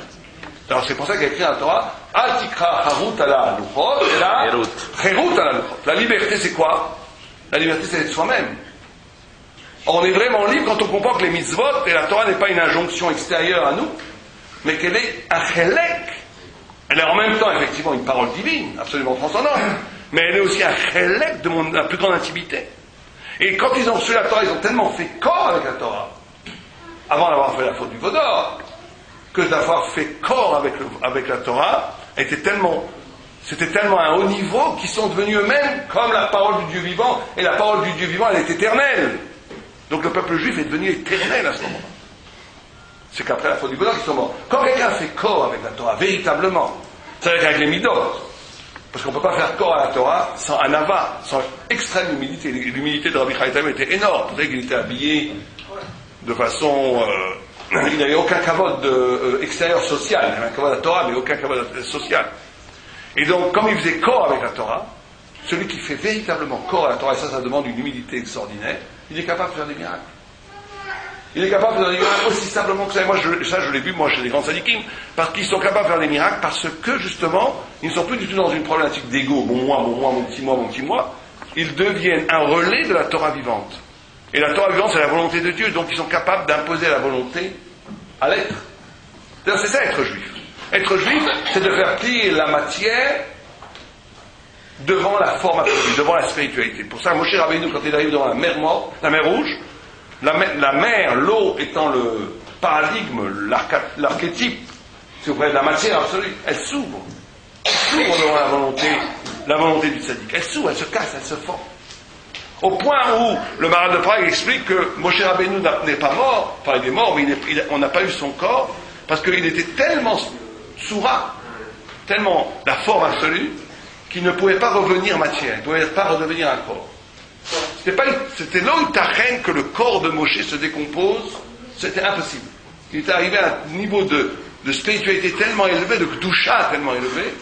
Alors c'est pour ça qu'il a écrit la Torah, Al Tikra Harut ala Luchot, et la Herut ala Luchot. La liberté c'est quoi? La liberté c'est d'être soi-même. On est vraiment libre quand on comprend que les mitzvot et la Torah n'est pas une injonction extérieure à nous, mais qu'elle est un chelek. Elle est en même temps effectivement une parole divine, absolument transcendante, mais elle est aussi un chelek de la plus grande intimité. Et quand ils ont reçu la Torah, ils ont tellement fait corps avec la Torah, avant d'avoir fait la faute du veau d'or, que d'avoir fait corps avec la Torah, c'était tellement à un haut niveau qu'ils sont devenus eux-mêmes comme la parole du Dieu vivant, et la parole du Dieu vivant, elle est éternelle. Donc le peuple juif est devenu éternel à ce moment-là. C'est qu'après la faute du veau d'or qu'ils sont morts. Quand quelqu'un fait corps avec la Torah, véritablement, c'est-à-dire avec les midot, parce qu'on ne peut pas faire corps à la Torah sans anava, sans extrême humilité. L'humilité de Rabbi Haïtaïev était énorme. Vous savez qu'il était habillé de façon... il n'avait aucun kavod extérieur social. Il avait un kavod à la Torah, mais aucun kavod social. Et donc, comme il faisait corps avec la Torah, celui qui fait véritablement corps à la Torah, et ça demande une humilité extraordinaire, il est capable de faire des miracles. Il est capable de faire des miracles aussi simplement que ça. Moi, je l'ai vu, moi, chez les grands sadikim, parce qu'ils sont capables de faire des miracles, parce que, justement, ils ne sont plus du tout dans une problématique d'ego, mon petit moi. Ils deviennent un relais de la Torah vivante. Et la Torah vivante, c'est la volonté de Dieu, donc ils sont capables d'imposer la volonté à l'être. C'est ça, être juif. Être juif, c'est de faire plier la matière devant la forme absolue, devant la spiritualité. Pour ça, Moshe Rabbeinu, quand il arrive devant la mer morte, la mer rouge, la mer, l'eau étant le paradigme, l'archétype, si vous voulez, de la matière absolue, elle s'ouvre. s'ouvre devant la volonté du tzaddik. Elle s'ouvre, elle se casse, elle se fend. Au point où le Maharal de Prague explique que Moshe Rabbeinu n'est pas mort, enfin il est mort, mais on n'a pas eu son corps, parce qu'il était tellement soura, tellement la forme absolue, qu'il ne pouvait pas revenir matière, il ne pouvait pas redevenir un corps. C'était là où Tachen que le corps de Moshe se décompose, c'était impossible. Il était arrivé à un niveau de spiritualité tellement élevé, de doucha tellement élevé,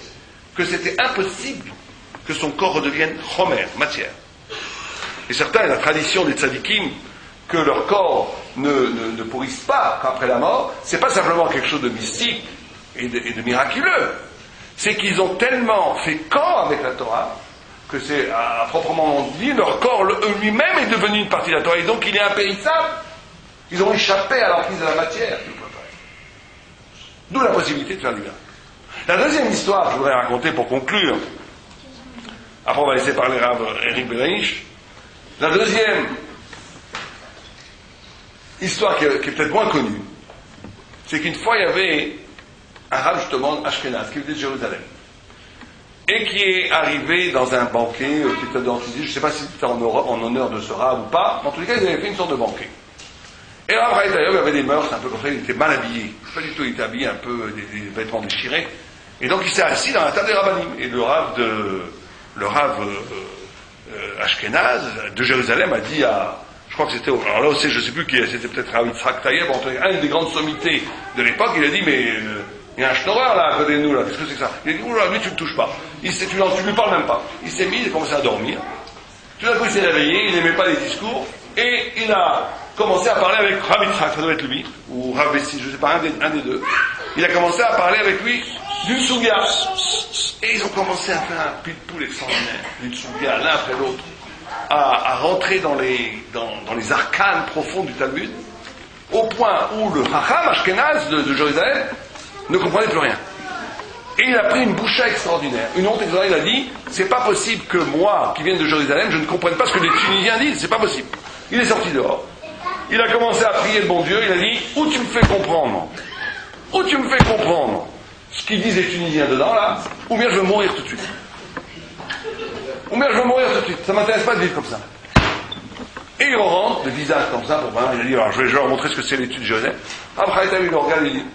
que c'était impossible que son corps redevienne chomer, matière. Et certains, la tradition des tzadikim, que leur corps ne pourrisse pas qu'après la mort, c'est pas simplement quelque chose de mystique et de miraculeux. C'est qu'ils ont tellement fait corps avec la Torah, que c'est, à proprement dit, leur corps lui-même est devenu une partie de la Torah, et donc il est impérissable. Ils ont échappé à l'emprise de la matière. D'où la possibilité de faire du bien. La deuxième histoire que je voudrais raconter pour conclure, après on va laisser parler Rav Eric Belaïch, la deuxième histoire qui est peut-être moins connue, c'est qu'une fois il y avait un Rav justement Ashkenaz qui venait de Jérusalem et qui est arrivé dans un banquet qui était organisé, je ne sais pas si c'était en honneur de ce Rav ou pas, mais en tous les cas ils avaient fait une sorte de banquet. Et Rav Raïtaïov avait des mœurs un peu comme ça, il était mal habillé, pas du tout, il était habillé un peu des vêtements déchirés, et donc il s'est assis dans la table des Rabbanim, et le Rav Ashkenaz de Jérusalem a dit à, je crois que c'était, alors là aussi je ne sais plus qui, c'était peut-être Rav Yitzhak Taïeb, un des grandes sommités de l'époque, il a dit mais il y a un schnorrer là à côté de nous là, qu'est-ce que c'est que ça? Il a dit oula, lui tu ne touches pas, tu lui parles même pas. Il s'est mis, il a commencé à dormir, tout d'un coup il s'est réveillé, il n'aimait pas les discours, et il a commencé à parler avec Rav Yitzhak, ça doit être lui, ou Rav Bessi, je ne sais pas, un des deux. Il a commencé à parler avec lui d'une souga. Et ils ont commencé à faire un pile-poule extraordinaire, d'une souga l'un après l'autre, à rentrer dans les arcanes profonds du Talmud, au point où le Chacham Ashkenaz de Jérusalem ne comprenait plus rien. Et il a pris une boucha extraordinaire, une honte extraordinaire. Il a dit, c'est pas possible que moi, qui viens de Jérusalem, je ne comprenne pas ce que les Tunisiens disent, c'est pas possible. Il est sorti dehors. Il a commencé à prier le bon Dieu, il a dit, où tu me fais comprendre ce qu'ils disent les Tunisiens dedans, là, ou bien je vais mourir tout de suite. Ça m'intéresse pas de vivre comme ça. Et il rentre, le visage comme ça, il a dit, alors je vais leur montrer ce que c'est l'étude de Jérusalem. Après, il le regarde et il dit,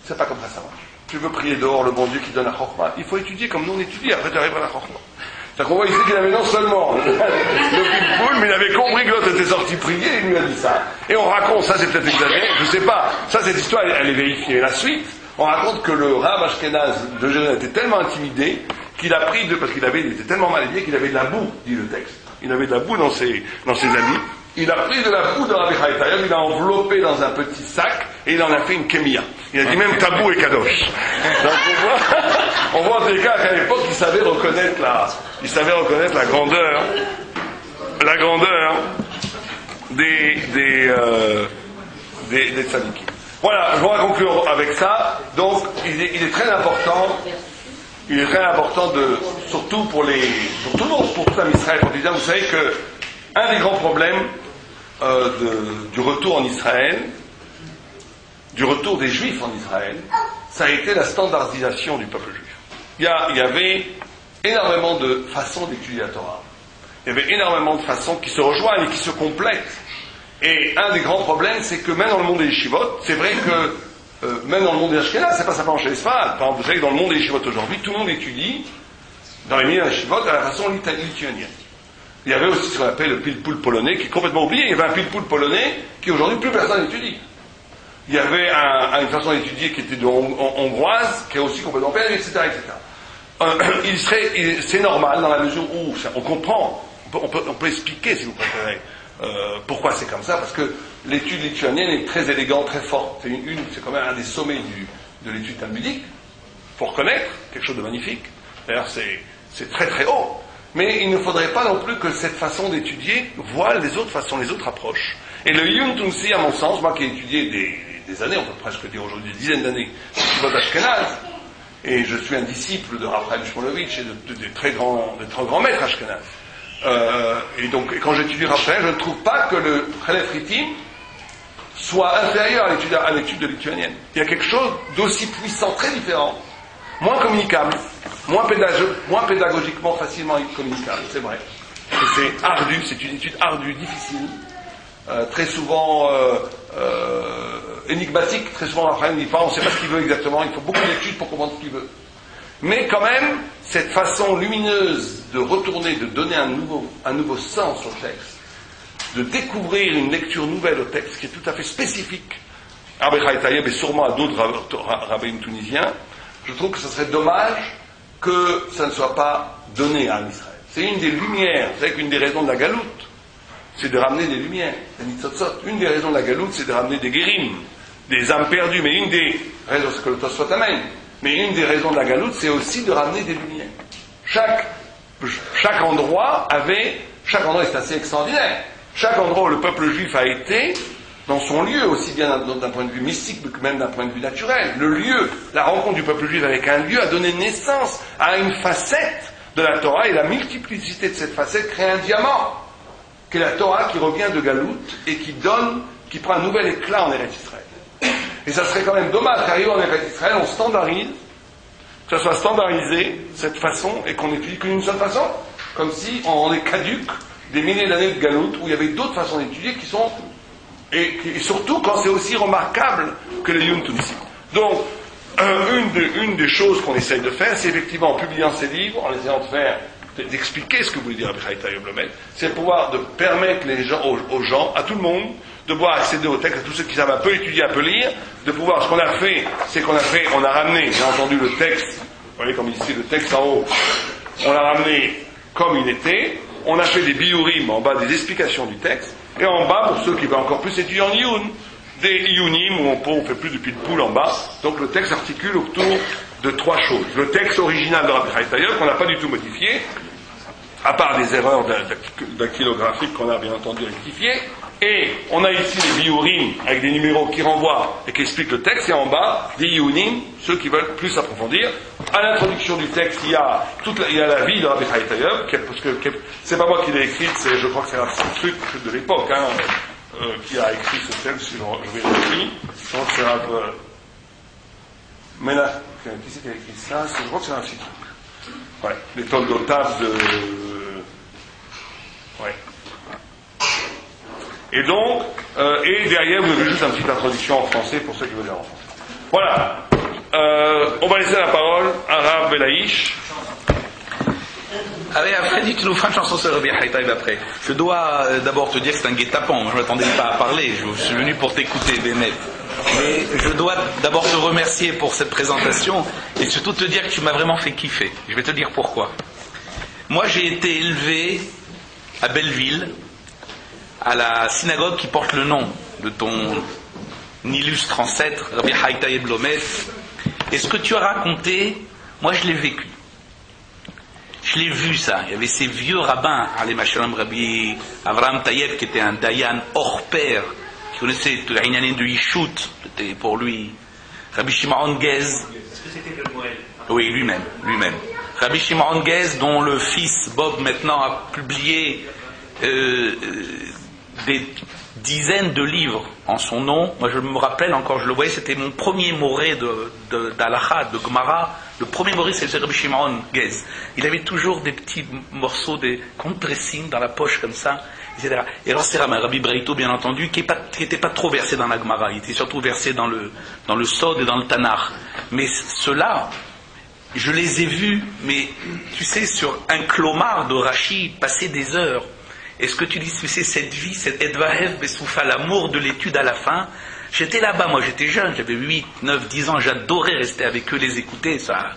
c'est pas comme ça marche. Tu veux prier dehors le bon Dieu qui donne la chokma, il faut étudier comme nous on étudie, après tu arrives à la chokma. C'est-à-dire qu'on voit ici qu'il avait non seulement le pitbull, mais il avait compris que l'autre était sorti prier, et il lui a dit ça. Et on raconte, ça c'est peut-être exagéré, je sais pas, ça cette histoire elle est vérifiée. La suite, on raconte que le Rav Ashkenaz de Jérusalem était tellement intimidé qu'il a pris parce qu'il était tellement mal habillé qu'il avait de la boue, dit le texte. Il avait de la boue dans ses habits. Il a pris de la boue de Rabbi Haïtaïev, il l'a enveloppé dans un petit sac et il en a fait une kémia. Il a dit même tabou et kadosh. Donc on voit en tous les cas qu'à l'époque il savait reconnaître la grandeur des tzadikim. Voilà, je voudrais conclure avec ça. Donc il est très important surtout pour tout le monde, pour tout Israël, vous savez que un des grands problèmes du retour en Israël, du retour des Juifs en Israël, ça a été la standardisation du peuple juif. Il y avait énormément de façons d'étudier la Torah. Il y avait énormément de façons qui se rejoignent et qui se complètent. Et un des grands problèmes, c'est que même dans le monde des yeshivot, c'est vrai que même dans le monde des Ashkenaz, c'est pas simplement chez les Sfarad. Par exemple, vous savez que dans le monde des yeshivot aujourd'hui, tout le monde étudie dans les milieux des yeshivot à la façon lituanienne. Il y avait aussi ce qu'on appelle le pile-poule polonais, qui est complètement oublié. Il y avait un pile-poule polonais qui aujourd'hui plus personne n'étudie. Il y avait une façon d'étudier qui était hongroise, qui est aussi complètement perdue, etc., etc. C'est normal dans la mesure où on comprend, on peut expliquer, si vous préférez, pourquoi c'est comme ça, parce que l'étude lituanienne est très élégante, très forte. C'est quand même un des sommets de l'étude talmudique. Il faut reconnaître quelque chose de magnifique. D'ailleurs, c'est très très haut. Mais il ne faudrait pas non plus que cette façon d'étudier voile les autres façons, les autres approches. Et le Yom Tunsi, à mon sens, moi qui ai étudié des années, on peut presque dire aujourd'hui des dizaines d'années, de Ashkenaz, et je suis un disciple de Raphaël Shmulevitch et de très grands maîtres Ashkenaz. Et donc, quand j'étudie Raphaël, je ne trouve pas que le Chelef Ritim soit inférieur à l'étude de lituanienne. Il y a quelque chose d'aussi puissant, très différent, moins communicable, moins pédagogiquement facilement communicable, c'est vrai. C'est ardu, c'est une étude ardue, difficile, très souvent énigmatique, très souvent après on n'y pas, on ne sait pas ce qu'il veut exactement, il faut beaucoup d'études pour comprendre ce qu'il veut. Mais quand même, cette façon lumineuse de retourner, de donner un nouveau sens au texte, de découvrir une lecture nouvelle au texte qui est tout à fait spécifique à Rabbi Chai Taïeb et sûrement à d'autres rabbins tunisiens, je trouve que ce serait dommage que ça ne soit pas donné à Israël. C'est une des lumières, vous savez qu'une des raisons de la galoute, c'est de ramener des lumières, des nitzotzot. Une des raisons de la galoute, c'est de ramener des guérims, des âmes perdues, mais une des raisons, c'est que le Tosfot amène, mais une des raisons de la galoute, c'est aussi de ramener des lumières. Chaque endroit est assez extraordinaire. Chaque endroit où le peuple juif a été, dans son lieu, aussi bien d'un point de vue mystique que même d'un point de vue naturel, le lieu, la rencontre du peuple juif avec un lieu a donné naissance à une facette de la Torah, et la multiplicité de cette facette crée un diamant, qui est la Torah qui revient de Galout et qui prend un nouvel éclat en Eretz Israël. Et ça serait quand même dommage qu'arrivé en Eretz Israël, on standardise, que ça soit standardisé, cette façon, et qu'on n'étudie qu'une seule façon, comme si on est caduque des milliers d'années de Galout, où il y avait d'autres façons d'étudier qui sont, et surtout quand c'est aussi remarquable que les Yom Tunisi. Donc, une des choses qu'on essaye de faire, c'est effectivement en publiant ces livres, en essayant d'expliquer ce que voulait dire Rabbi Chai Taïeb Lomed, c'est pouvoir de permettre aux gens, à tout le monde, de pouvoir accéder au texte, à tous ceux qui savent un peu étudier, un peu lire, de pouvoir, ce qu'on a fait, on a ramené, bien entendu, le texte, vous voyez comme ici, le texte en haut, on l'a ramené comme il était, on a fait des biurim en bas, des explications du texte, et en bas, pour ceux qui veulent encore plus étudier en iyun, des iyunim où on fait plus de pile poule en bas. Donc le texte articule autour de trois choses. Le texte original de Rabbi Chai Taïeb, qu'on n'a pas du tout modifié, à part des erreurs dactylographiques qu'on a bien entendu rectifiées, et on a ici les biurim avec des numéros qui renvoient et qui expliquent le texte, et en bas, des iyunim, ceux qui veulent plus approfondir. À l'introduction du texte, il y a la vie de Rabbi Chai Taïeb, parce que c'est pas moi qui l'ai écrite, je crois que c'est un truc de l'époque, qui a écrit ce texte, si je vérifie. Je crois que c'est un peu... Mais là, qui c'est qui a écrit ça? Je crois que c'est un site. Ouais, les Toldotav de... Ouais. Et donc, et derrière, vous avez juste une petite introduction en français pour ceux qui veulent lire en français. Voilà. On va laisser la parole à Rav Belaïch. Après, tu nous feras une chanson sur Rabbi Chai Taïeb après. Je dois d'abord te dire que c'est un guet-apens. Je ne m'attendais pas à parler. Je suis venu pour t'écouter, Bénet. Mais je dois d'abord te remercier pour cette présentation et surtout te dire que tu m'as vraiment fait kiffer. Je vais te dire pourquoi. Moi, j'ai été élevé à Belleville, à la synagogue qui porte le nom de ton illustre ancêtre, Rabbi Chai Taïeb Lomed. Et ce que tu as raconté, moi, je l'ai vécu. Je l'ai vu ça. Il y avait ces vieux rabbins, Rabbi Avraham Taïeb, qui était un dayan hors pair, qui connaissait tout l'Inyané de Yishut, c'était pour lui. Rabbi Shimon Gez. Est-ce que c'était le Moël? Oui, lui-même. Rabbi Shimon Gez, dont le fils Bob maintenant a publié des dizaines de livres en son nom. Moi, je me rappelle encore, je le voyais, c'était mon premier moré d'Alacha, de Gemara. Le premier moré, c'était Rabbi Shimon Gez. Il avait toujours des petits morceaux, des contre-dressing dans la poche comme ça, etc. Et alors, c'est Rabbi Breito, bien entendu, qui n'était pas trop versé dans la Gemara. Il était surtout versé dans le Sod et dans le Tanakh. Mais ceux-là, je les ai vus, mais tu sais, sur un clomard de Rashi, passer des heures. Et ce que tu dis, tu sais, cette vie, cette Edvahev Besoufa, l'amour de l'étude à la fin, j'étais là-bas, moi j'étais jeune, j'avais 8, 9, 10 ans, j'adorais rester avec eux, les écouter, ça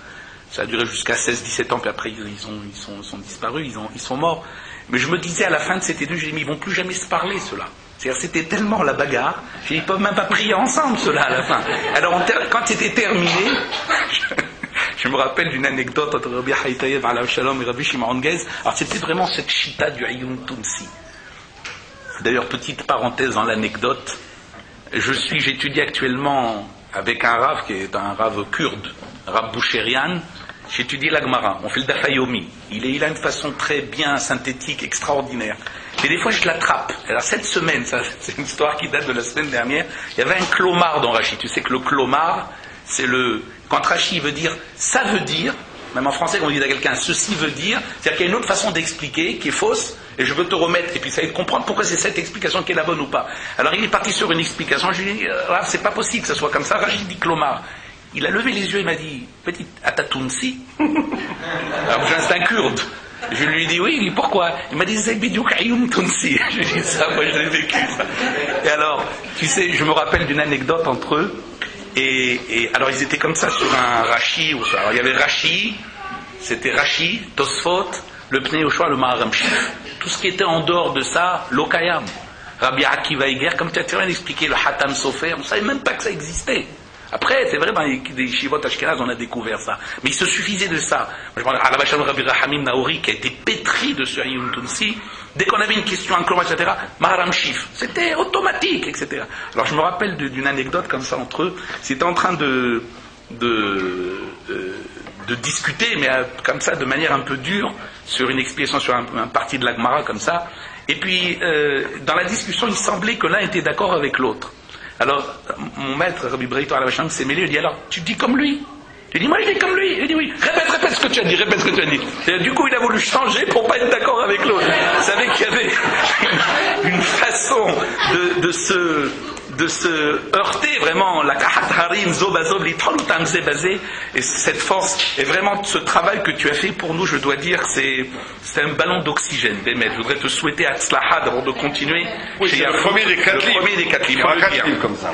a duré jusqu'à 16, 17 ans, puis après ils sont disparus, ils sont morts. Mais je me disais à la fin de cette étude, j'ai dit, mais ils vont plus jamais se parler, ceux-là. C'est-à-dire, c'était tellement la bagarre, j'ai dit, ils peuvent même pas prier ensemble, ceux-là, à la fin. Alors, quand c'était terminé, je me rappelle d'une anecdote entre Rabbi Chai Taïeb alav shalom et Rabbi Shimon Gez. Alors c'était vraiment cette chita du Iyun Tunsi. D'ailleurs, petite parenthèse dans l'anecdote, j'étudie actuellement avec un rave qui est un rave kurde, Rav Boucherian. J'étudie la Gemara, on fait le Dafayomi. Il a une façon très bien synthétique, extraordinaire. Et des fois je l'attrape. Alors cette semaine, ça, c'est une histoire qui date de la semaine dernière, il y avait un clomard dans Rashi. Tu sais que le clomard, c'est quand Rashi veut dire, ça veut dire, même en français, quand on dit à quelqu'un ceci veut dire, c'est-à-dire qu'il y a une autre façon d'expliquer qui est fausse, et je veux te remettre, et puis ça va te comprendre pourquoi c'est cette explication qui est la bonne ou pas. Alors il est parti sur une explication, je lui ai dit, c'est pas possible que ça soit comme ça. Rachid dit Clomar. Il a levé les yeux, il m'a dit, petite Atatounsi. Alors c'est un kurde. Je lui ai dit oui, il dit pourquoi? Il m'a dit c'est Bidiouk Ayoum Tounsi. Je lui ai dit ça, moi je l'ai vécu ça. Et alors, tu sais, je me rappelle d'une anecdote entre eux. Et alors ils étaient comme ça sur un Rashi. Alors il y avait Rashi, c'était Rashi, Tosfot, le Pnei Yoshua, le Maharam Shif. Tout ce qui était en dehors de ça, l'Okayam. Rabbi Akiva Eger, comme tu as très bien expliqué, le Hatam Sofer, on ne savait même pas que ça existait. Après, c'est vrai, dans les Shivot Ashkenaz, on a découvert ça. Mais il se suffisait de ça. Moi, je me rappelle, Alabasham Rabbi Rahamim Naouri, qui a été pétri de ce Ayoun Tounsi, dès qu'on avait une question, un cloma, etc., Maharam Shif. C'était automatique, etc. Alors, je me rappelle d'une anecdote comme ça entre eux. C'était en train de discuter, mais comme ça, de manière un peu dure, sur une explication sur un parti de la Gemara, comme ça. Et puis, dans la discussion, il semblait que l'un était d'accord avec l'autre. Alors, mon maître, Rabbi Breito Alavasham, s'est mêlé, il dit, alors, tu dis comme lui? Il dit, moi je dis comme lui. Il dit, oui, répète ce que tu as dit, répète ce que tu as dit. Et du coup, il a voulu changer pour pas être d'accord avec l'autre. Vous savez qu'il y avait une façon de se heurter vraiment, la kahat harim, zobazob, litolutam zebazé, et cette force, et vraiment ce travail que tu as fait pour nous, je dois dire, c'est un ballon d'oxygène, Bémet. Je voudrais te souhaiter Atzlaha d'abord de continuer. Oui, c'est le premier des 4 livres. Le premier des 4 livres. Il y a 4 livres comme ça.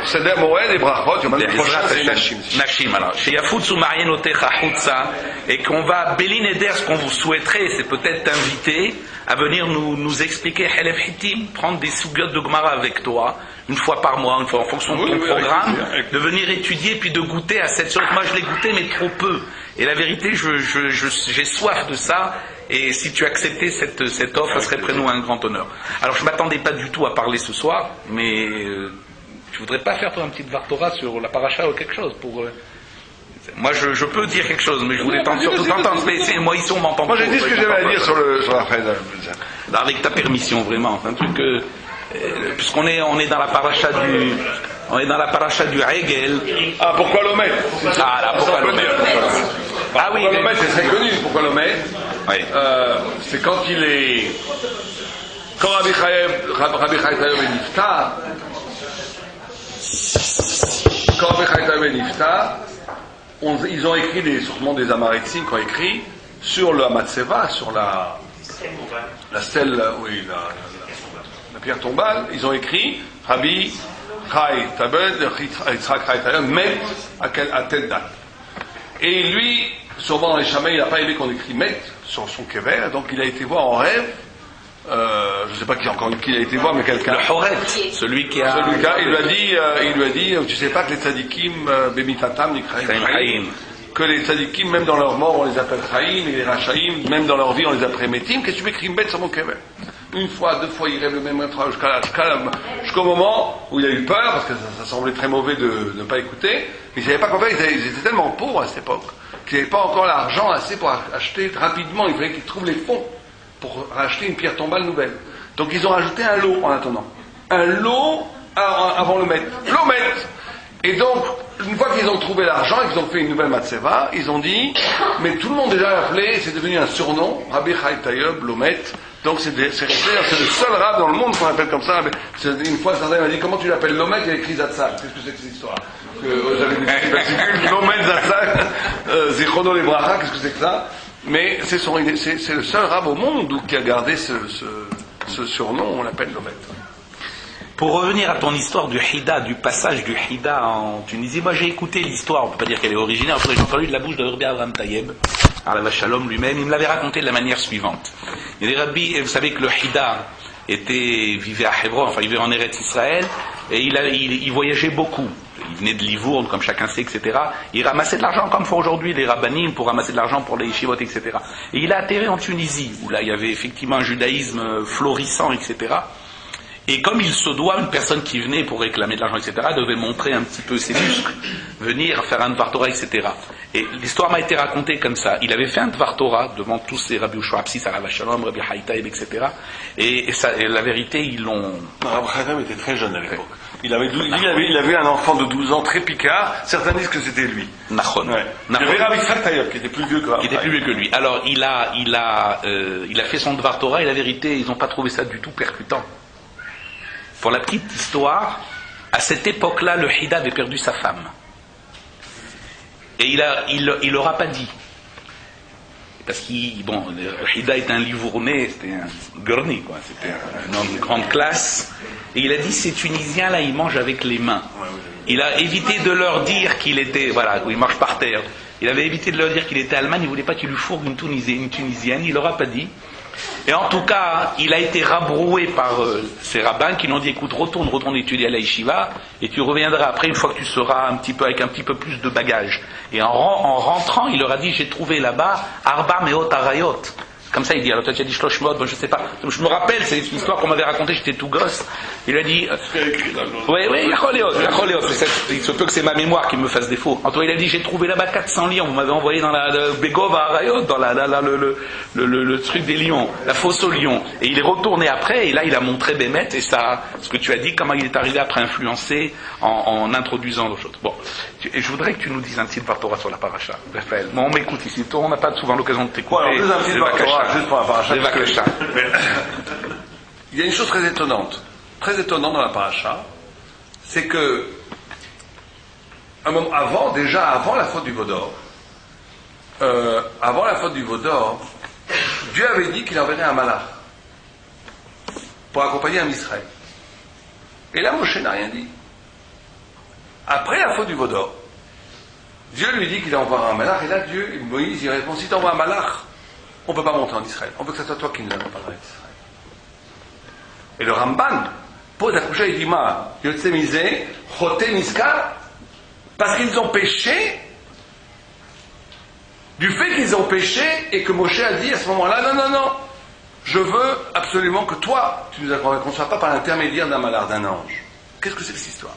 C'est des Moed et Brachot, il y en a le prochain, c'est Nashim. Nashim, alors. Chez Yafutsu Marienotecha Hutsa, et qu'on va, Bélineder, ce qu'on vous souhaiterait, c'est peut-être t'inviter à venir nous expliquer Helef Hittim, prendre des sougiotes de Gemara avec toi, une fois par mois, une fois en fonction de ton programme, de venir étudier puis de goûter à cette chose. Moi je l'ai goûté mais trop peu. Et la vérité, j'ai soif de ça. Et si tu acceptais cette offre, ça serait près de nous un grand honneur. Alors je m'attendais pas du tout à parler ce soir, mais je voudrais pas faire toi un petit Vartora sur la paracha ou quelque chose pour. Moi je peux dire quelque chose, mais je voulais surtout t'entendre. Mais moi ici on m'entend pas. Moi j'ai dit ce que j'avais à dire sur la fin. Avec ta permission vraiment, un truc puisqu'on est dans la paracha du Hegel. Ah, pourquoi l'Omet? Ah là, pourquoi l'Omet? Ah oui, l'Omet c'est très connu. Pourquoi l'Omet? Oui. C'est quand Rabbi Chaim Ben Nifta, ils ont écrit sûrement des Amaretsim qui ont écrit sur le Hamatseva, sur la stèle, oui, la pierre tombale. Ils ont écrit Rabbi Chai Tabed, Yitzhak Chai Tabed, Met à telle date. Et lui, sûrement dans les Chamais, il n'a pas aimé qu'on écrit Met sur son kever, donc il a été voir en rêve. Je ne sais pas qui a été voir, mais quelqu'un. Le Horet, celui qui a. Il lui a dit, tu sais pas que les tzadikim, Bemitatam, Nikraim, que les tzadikim, même dans leur mort, on les appelle Chaim, et les Rachaim, même dans leur vie, on les appelle Metim. Qu'est-ce que tu m'écris Bet sur mon kever? Une fois, 2 fois, il rêve le même intro jusqu'au moment où il a eu peur, parce que ça semblait très mauvais de ne pas écouter. Mais il ne savait pas qu'en fait, ils étaient tellement pauvres à cette époque, qu'ils n'avaient pas encore l'argent assez pour acheter rapidement. Il fallait qu'ils trouvent les fonds pour racheter une pierre tombale nouvelle. Donc ils ont rajouté un lot en attendant. Un lot avant le maître. L'omet. Et donc, une fois qu'ils ont trouvé l'argent et qu'ils ont fait une nouvelle matzeva, ils ont dit, mais tout le monde déjà appelé, c'est devenu un surnom, Rabbi Chai Tayob, l'omet. Donc c'est le seul rab dans le monde qu'on appelle comme ça. Une fois, certains m'a dit, comment tu l'appelles l'omet? Il a écrit Zatzal. Qu'est-ce que c'est que cette histoire? J'avais dit, l'omet Zatzal, Zichrono les Bracha, qu'est-ce que c'est que ça? Mais c'est le seul rab au monde qui a gardé ce surnom, on l'appelle l'omet. Pour revenir à ton histoire du Hida, du passage du Hida en Tunisie, moi j'ai écouté l'histoire, on ne peut pas dire qu'elle est originale, j'ai entendu de la bouche de Rabbi Avraham Tayeb, Alav Shalom lui-même, il me l'avait raconté de la manière suivante. Il dit, Rabbi, vous savez que le Hida vivait à Hebron, enfin il vivait en Eretz Israël, et il voyageait beaucoup. Il venait de Livourne, comme chacun sait, etc. Il ramassait de l'argent comme font aujourd'hui les rabbanim pour ramasser de l'argent pour les yeshivot, etc. Et il a atterri en Tunisie, où là il y avait effectivement un judaïsme florissant, etc. Et comme il se doit, une personne qui venait pour réclamer de l'argent, etc., devait montrer un petit peu ses muscles, venir faire un Dvar Torah, etc. Et l'histoire m'a été racontée comme ça. Il avait fait un Dvar Torah devant tous ces Rabbi Yoshua Absis, Alav Shalom, Rabbi Haïtaïb, etc. Et la vérité, ils l'ont... Rabbi Haïtaïb était très jeune à l'époque. Il avait un enfant de 12 ans très picard. Certains disent que c'était lui. Nachon. Ouais. Il y avait Rabbi Yitzhak Taïeb qui était plus vieux que Rabbi. Qui était plus vieux que lui. Alors, il a fait son Dvar Torah et la vérité, ils n'ont pas trouvé ça du tout percutant. Pour la petite histoire, à cette époque-là, le Hida avait perdu sa femme. Et il leur a pas dit. Parce que, le Hida était un livournais, c'était un gurni, quoi. C'était un homme de grande classe. Et il a dit, ces Tunisiens, là, ils mangent avec les mains. Il a évité de leur dire qu'il était, il marche par terre. Il avait évité de leur dire qu'il était allemand, il ne voulait pas qu'il lui fourgue une Tunisienne, il leur a pas dit. Et en tout cas, il a été rabroué par ces rabbins qui lui ont dit, écoute, retourne étudier à la yeshiva, et tu reviendras après une fois que tu seras avec un petit peu plus de bagages. Et en rentrant, il leur a dit, j'ai trouvé là-bas Arba Meot Arayot. Comme ça, il dit, alors toi tu as dit Shloshmot, je sais pas. Je me rappelle, c'est une histoire qu'on m'avait racontée, j'étais tout gosse. Il lui a dit, oui, il se peut que c'est ma mémoire qui me fasse défaut. En tout cas, il a dit, j'ai trouvé là-bas 400 lions, vous m'avez envoyé dans la Begova Arayot, dans le truc des lions, la fosse aux lions. Et il est retourné après, et là, il a montré Bémet, et ça, ce que tu as dit, comment il est arrivé après influencer en introduisant d'autres choses. Bon. Et je voudrais que tu nous dises un petit Dvar Torah sur la paracha, Raphaël. Moi, on m'écoute ici, on n'a pas souvent l'occasion de t'écouter. Ouais, un petit Dvar Torah, juste pour la paracha. Il y a une chose très étonnante dans la paracha, c'est que avant la faute du Vaudor, Dieu avait dit qu'il enverrait un malach pour accompagner un Israël. Et là, Moshe n'a rien dit. Après la faute du Vaudor, Dieu lui dit qu'il envoie un malach, et là, Moïse, il répond, si tu envoies un malach, on ne peut pas monter en Israël. On veut que ce soit toi qui nous accompagneras en Israël. Et le Ramban pose la couche, il dit, Yotse Misé, Chote Miska, parce qu'ils ont péché, du fait qu'ils ont péché, et que Moshe a dit à ce moment-là, non, je veux absolument que toi, tu nous accompagnes, qu'on ne soit pas par l'intermédiaire d'un malach, d'un ange. Qu'est-ce que c'est que cette histoire?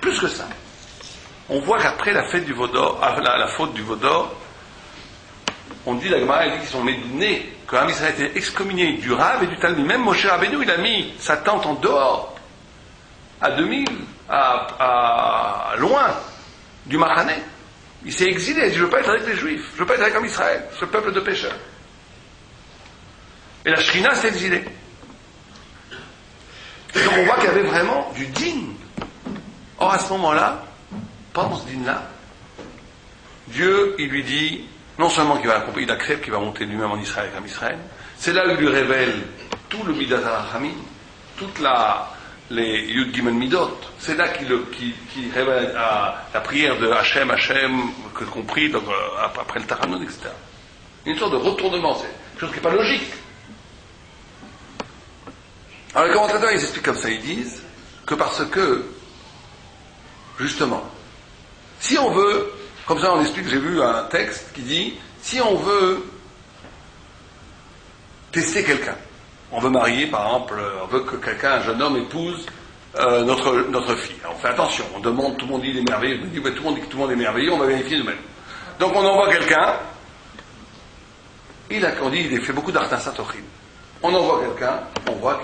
Plus que ça. On voit qu'après la faute du Vaudor, on dit, la Gemara dit qu'ils sont médinés, que Am Israël a été excommunié du Rav et du Talmud. Même Moshe Rabbeinu, il a mis sa tente en dehors, à 2000, loin du Mahané. Il s'est exilé, il a dit, je ne veux pas être avec les Juifs, je ne veux pas être avec Am Israël, ce peuple de pécheurs. Et la Shrina s'est exilée. Et donc on voit qu'il y avait vraiment du digne. Or à ce moment-là, pendant ce dîne-là, Dieu, il lui dit, non seulement qu'il va accompagner la crêpe, qu'il va monter lui-même en Israël comme Israël, c'est là où il lui révèle tout le Midat HaRachamim, toute les Yud Gimel Midot, c'est là qu'il révèle la prière de Hachem, que compris donc, après le Tachanun, etc. Une sorte de retournement, c'est quelque chose qui n'est pas logique. Alors les commentateurs, ils expliquent comme ça, ils disent que parce que, justement, si on veut, comme ça on explique, j'ai vu un texte qui dit, si on veut tester quelqu'un, on veut marier par exemple, on veut que quelqu'un, un jeune homme épouse notre fille. Alors on fait attention, on demande, tout le monde dit il est merveilleux, on dit, tout le monde dit que tout le monde est merveilleux, on va vérifier nous-mêmes. Donc on envoie quelqu'un, on dit il fait beaucoup d'artin satorim. On envoie quelqu'un, on voit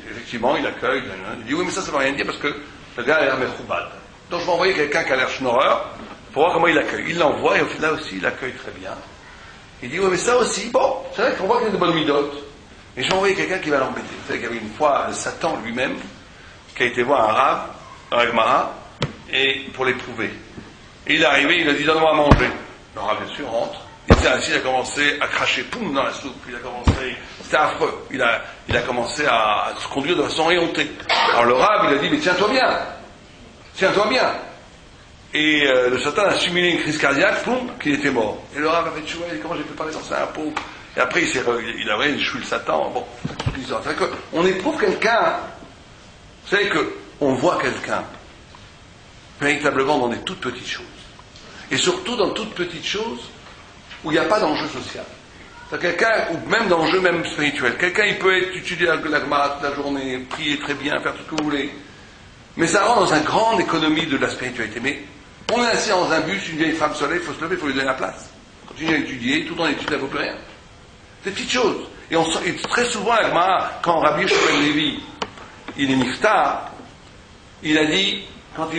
effectivement il accueille, il dit oui mais ça ne veut rien dire parce que le gars a l'air mechoubad. Donc je vais envoyer quelqu'un qui a l'air schnorreur pour voir comment il accueille. Il l'envoie et là aussi il accueille très bien. Il dit oui mais ça aussi, bon, c'est vrai qu'on voit qu'il a de bonnes midotes. Et je vais envoyer quelqu'un qui va l'embêter. Vous savez qu'il y avait une fois Satan lui-même qui a été voir un rave dans la Gemara et pour l'éprouver. Et il est arrivé, il a dit donne-moi à manger. Le rave bien sûr rentre. Il s'est assis, il a commencé à cracher poum dans la soupe. C'était affreux. Il a commencé à se conduire de façon éhontée. Alors le rave, il a dit, mais tiens-toi bien. Et le Satan a simulé une crise cardiaque, poum, qu'il était mort. Et le rave avait dit, comment j'ai pu parler dans ça, poum. Et après, il a échoué le Satan. Bon, c'est vrai qu'on éprouve quelqu'un. Vous savez qu'on voit quelqu'un véritablement dans des toutes petites choses. Et surtout dans toutes petites choses où il n'y a pas d'enjeu social. Quelqu'un, ou même d'enjeu même spirituel. Quelqu'un, il peut étudier la Gemara toute la journée, prier très bien, faire tout ce que vous voulez. Mais ça rentre dans une grande économie de la spiritualité. Mais on est assis dans un bus, une vieille femme soleil, il faut se lever, il faut lui donner la place. Continuer à étudier, tout en étude, ça ne vaut plus rien. Des petites choses. Et très souvent, la Gemara, quand Rabbi Shmuel Levi, il est niftar, il a dit, quand vous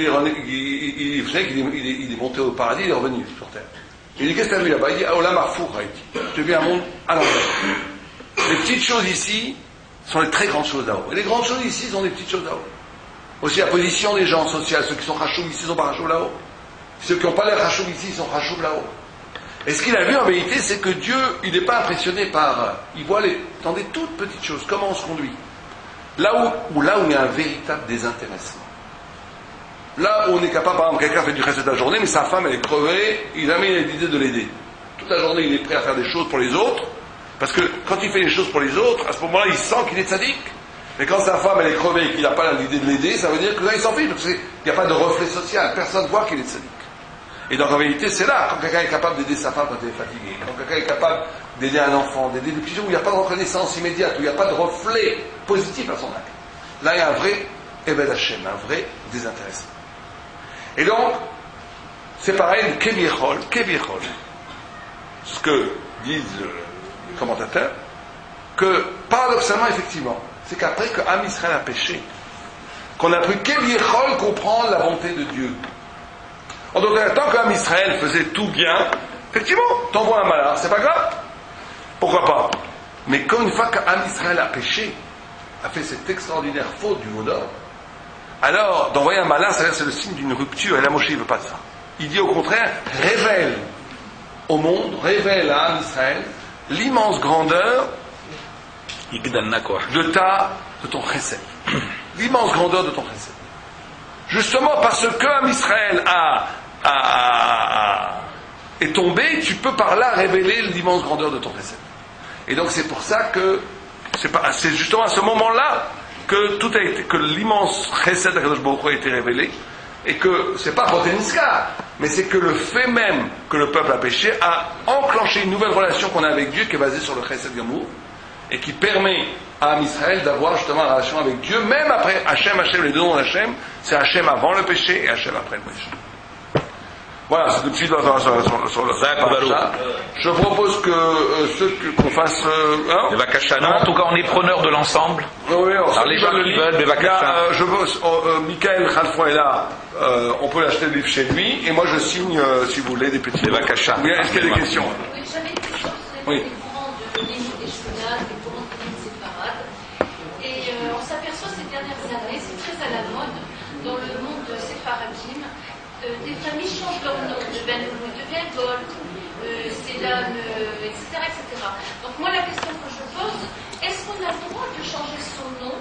savez qu'il est monté au paradis, il est revenu sur terre. Il dit, qu'est-ce que tu as vu là-bas? Il dit, ah, Olam Harfouk, j'ai vu un monde à l'envers. Les petites choses ici sont les très grandes choses là-haut. Et les grandes choses ici sont les petites choses là-haut. Aussi la position des gens sociaux, ceux qui sont rachoum ici sont pas rachoum là-haut. Ceux qui n'ont pas l'air rachoum ici sont rachoum là-haut. Et ce qu'il a vu en vérité, c'est que Dieu, il n'est pas impressionné par... Il voit dans des toutes petites choses, comment on se conduit. Là où il y a un véritable désintéressement. Là où on est capable, par exemple, quelqu'un fait du reste de la journée, mais sa femme elle est crevée, il a mis l'idée de l'aider. Toute la journée, il est prêt à faire des choses pour les autres, parce que quand il fait les choses pour les autres, à ce moment-là, il sent qu'il est sadique. Mais quand sa femme elle est crevée et qu'il n'a pas l'idée de l'aider, ça veut dire que là, il s'en fiche, parce qu'il n'y a pas de reflet social, personne ne voit qu'il est sadique. Et donc en vérité, c'est là, quand quelqu'un est capable d'aider sa femme quand elle est fatiguée, quand quelqu'un est capable d'aider un enfant, d'aider des petits gens où il n'y a pas de reconnaissance immédiate, où il n'y a pas de reflet positif à son acte. Là, il y a un vrai Eved Hashem, un vrai désintéressement. Et donc, c'est pareil, le Kebiechol, ce que disent les commentateurs, que paradoxalement, effectivement, c'est qu'après que Am Israël a péché, qu'on a pu Kebiechol comprendre la bonté de Dieu. En d'autres termes, tant qu'Am Israël faisait tout bien, effectivement, t'envoies un malheur, c'est pas grave. Pourquoi pas? Mais comme une fois qu'Am Israël a péché, a fait cette extraordinaire faute du mot d'ordre, alors d'envoyer un malheur, c'est le signe d'une rupture, et la Moshe ne veut pas de ça. Il dit au contraire, révèle au monde, révèle à Am Israël l'immense grandeur de ton chesed. L'immense grandeur de ton chesed. Justement parce que Am Israël est tombé, tu peux par là révéler l'immense grandeur de ton chesed. Et donc c'est pour ça que c'est justement à ce moment-là que tout a été, que l'immense chesed d'Akadosh Baruch Hu a été révélé, et que c'est pas Poteniska, mais c'est que le fait même que le peuple a péché a enclenché une nouvelle relation qu'on a avec Dieu qui est basée sur le chesed Gamour, et qui permet à Am Israël d'avoir justement la relation avec Dieu, même après Hachem, les deux noms d'Hachem, c'est Hachem avant le péché et Hachem après le péché. Voilà, c'est tout de suite sur le paracha. Je propose que qu'on fasse... En tout cas, on est preneur de l'ensemble. Oui, alors les gens qui veulent, Michael Khalfon est là, on peut l'acheter le livre chez lui, et moi je signe, si vous voulez, des petits... Est-ce qu'il y a des questions? Oui, j'avais une question, c'est les courants de l'Égypte des Shonat, les courants de l'Égypte séfarade. Et on s'aperçoit ces dernières années, c'est très à la mode, dans le monde séfaradim, des familles changent leur nom, de Ben Loulou devient Gold, Selam, etc., etc. Donc moi la question que je pose, est-ce qu'on a le droit de changer son nom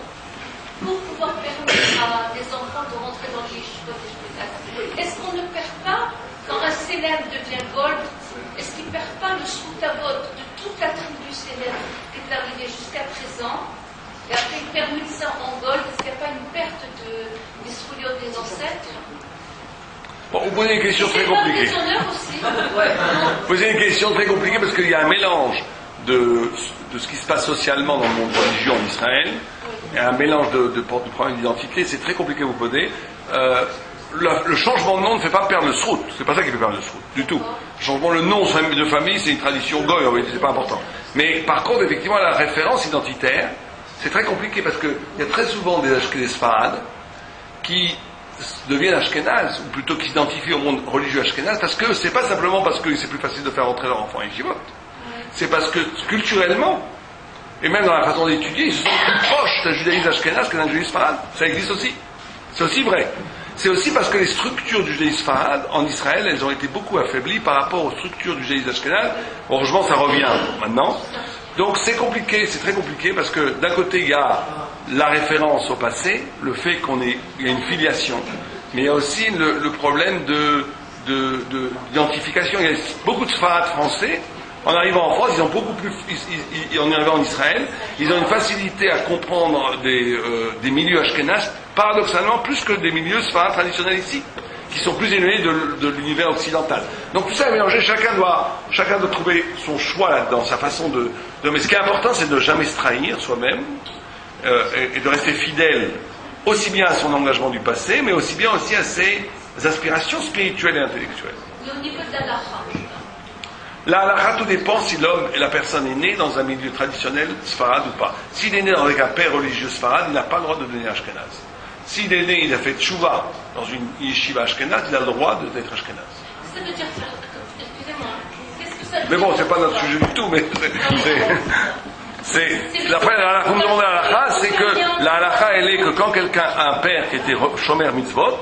pour pouvoir permettre à des enfants de rentrer dans les yeshivot et shkotas? Est-ce qu'on ne perd pas, quand un Selam devient Gold, est-ce qu'il ne perd pas le soutavot de toute la tribu Selam qui est arrivée jusqu'à présent, et après il permet ça en Gold? Est-ce qu'il n'y a pas une perte des souliers des ancêtres? Bon, vous posez une question très compliquée. Vous posez une question très compliquée parce qu'il y a un mélange de ce qui se passe socialement dans le monde religieux en Israël, et un mélange de problèmes d'identité. C'est très compliqué à vous poser. Le changement de nom ne fait pas perdre le srout. C'est pas ça qui fait perdre le srout, du tout. Le changement de nom de famille, c'est une tradition goy, c'est pas important. Mais par contre, effectivement, la référence identitaire, c'est très compliqué parce qu'il y a très souvent des Sfarad qui deviennent Ashkenaz, ou plutôt qui s'identifient au monde religieux Ashkenaz, parce que c'est pas simplement parce que c'est plus facile de faire rentrer leur enfant à Yeshivot. C'est parce que culturellement, et même dans la façon d'étudier, ils se sont plus proches d'un judaïsme Ashkenaz que d'un judaïsme Sfarad. Ça existe aussi. C'est aussi vrai. C'est aussi parce que les structures du judaïsme Sfarad en Israël, elles ont été beaucoup affaiblies par rapport aux structures du judaïsme Ashkenaz. Heureusement, ça revient maintenant. Donc c'est compliqué, c'est très compliqué parce que d'un côté il y a la référence au passé, le fait il y a une filiation, mais il y a aussi le problème d'identification. Il y a beaucoup de Sfarad français, en arrivant en France, ils ont beaucoup plus, en arrivant en Israël, ils ont une facilité à comprendre des milieux ashkénazes, paradoxalement plus que des milieux Sfarad traditionnels ici, qui sont plus éloignés de l'univers occidental. Donc tout ça est mélangé, chacun doit trouver son choix là-dedans, sa façon de... Mais ce qui est important, c'est de ne jamais se trahir soi-même, et de rester fidèle aussi bien à son engagement du passé, mais aussi bien aussi à ses aspirations spirituelles et intellectuelles. Mais au niveau de la halakha, la halakha, tout dépend si l'homme et la personne est née dans un milieu traditionnel sfarad ou pas. S'il est né avec un père religieux sfarad, il n'a pas le droit de devenir ashkenaz. s'il est né, il a fait tchouva dans une yeshiva ashkenaz, il a le droit d'être ashkenaz. Ça veut dire, excusez-moi, qu'est-ce que ça veut dire? Mais bon, c'est pas notre sujet du tout, mais d'après la halakha, c'est que la halakha, elle est que quand quelqu'un a un père qui était shomer mitzvot,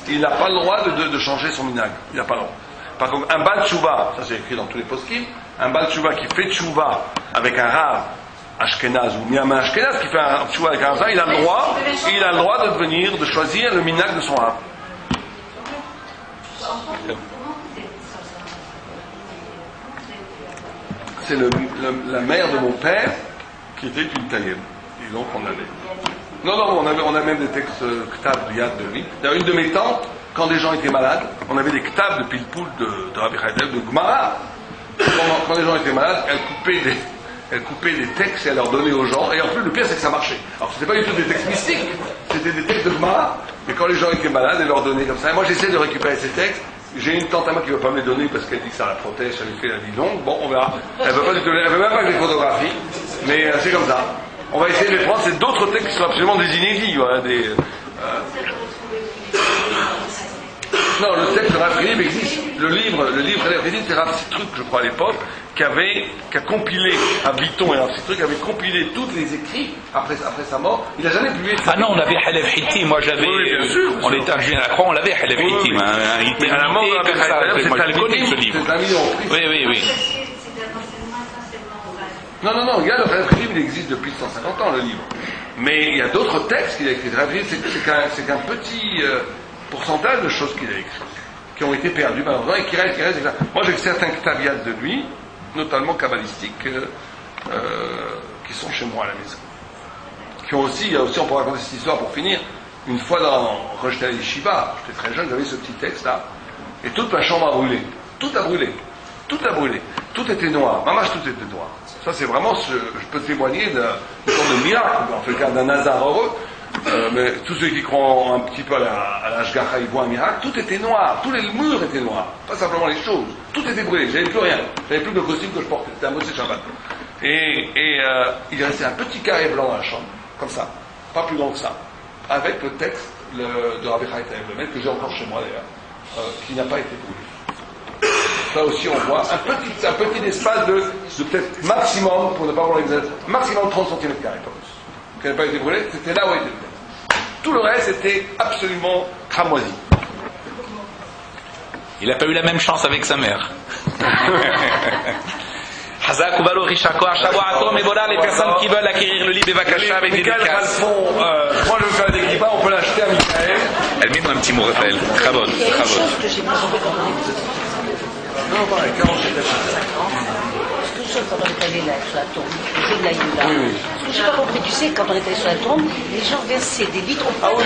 il n'a pas le droit de changer son minag. Il n'a pas le droit. Par contre, un bal tchouva, ça c'est écrit dans tous les poskim, un bal tchouva qui fait tchouva avec un rav ashkenaz ou miyama ashkenaz qui fait un tchouva avec un rav, il a le droit de choisir le minag de son rav. C'est la mère de mon père qui était une taïeb. Et donc on avait. Non, on a même des textes ktab de Yad de lui. D'ailleurs, une de mes tantes, quand des gens étaient malades, on avait des ktab de pilpoul de Rabbi Chaim de Gemara. Quand les gens étaient malades, elle coupait des textes et elle leur donnait aux gens. Et en plus, le pire, c'est que ça marchait. Alors, c'était pas du tout des textes mystiques, c'était des textes de Gemara. Et quand les gens étaient malades, elle leur donnait comme ça. Et moi, j'essaie de récupérer ces textes. J'ai une tante à moi qui ne veut pas me les donner parce qu'elle dit que ça la protège, ça lui fait la vie longue. Bon, on verra. Elle ne veut même pas que les photographies, mais c'est comme ça. On va essayer de les prendre. C'est d'autres textes qui sont absolument des inédits. Voilà, Non, le texte de Rav Krib existe. Le livre Rav Krib, c'est Rav Citruc, je crois, à l'époque, qui a compilé, à Biton et Rav Citruc, avait compilé tous les écrits après sa mort. Il n'a jamais publié. Ah non, on avait Halef Hitti, moi j'avais. Oui, bien sûr. On était à Julien Lacroix, on l'avait Halef Hitti. Il était à la mort de Rav Krib, moi je l'ai connu ce livre. C'est un million. Oui. Non, il y a le Rav Krib, il existe depuis 150 ans, le livre. Mais il y a d'autres textes qu'il a écrits. Rav Krib, c'est qu'un petit pourcentage de choses qu'il a écrites, qui ont été perdues malheureusement et qui restent. Moi j'ai certains ktaviat de lui, notamment kabbalistiques, qui sont chez moi à la maison. Qui ont aussi, on pourra raconter cette histoire pour finir. Une fois quand j'étais à l'Yeshiva, j'étais très jeune, j'avais ce petit texte là, et toute ma chambre a brûlé. Tout a brûlé. Tout était noir. Mamache, tout était noir. Ça c'est vraiment, je peux témoigner d'une sorte de miracle, en tout cas d'un hasard heureux. Mais tous ceux qui croient un petit peu à la Shgacha, ils voient un miracle. Tout était noir, tous les murs étaient noirs, pas simplement les choses. Tout était brûlé, j'avais plus rien, j'avais plus le costume que je portais. C'était un Mossé Shabbat. Et il restait un petit carré blanc dans la chambre, comme ça, pas plus grand que ça, avec le texte de Rabbi Chaim, le même que j'ai encore chez moi d'ailleurs, qui n'a pas été brûlé. Là aussi on voit un petit espace de peut-être maximum, pour ne pas avoir l'exagération, maximum 30 cm carrés, pas plus. Qui n'a pas été brûlé, c'était là où il était. Tout le reste était absolument cramoisi. Il n'a pas eu la même chance avec sa mère. Hazak Ubalo Richako Shawato Mebola, les personnes qui veulent acquérir le livre Evakasha avec des dédicaces. Moi je veux faire des clipas, on peut l'acheter à Michael. Elle met un petit mot rappel. Chabot. Non, voilà, 47 tout seul quand on est allé là sur la tombe, le jeu de la Youla. Ce que j'ai pas compris, tu sais, quand on est allé sur la tombe, les gens versaient des litres au fond. Oui,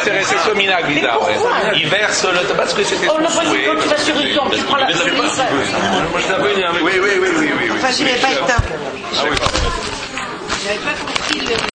c'est ce minag bizarre. Ils versent le. Parce que c'était on n'a pas dit quand tu vas sur une tombe, tu prends la Moi je t'ai un peu énervé. Oui. Enfin, je n'ai pas été.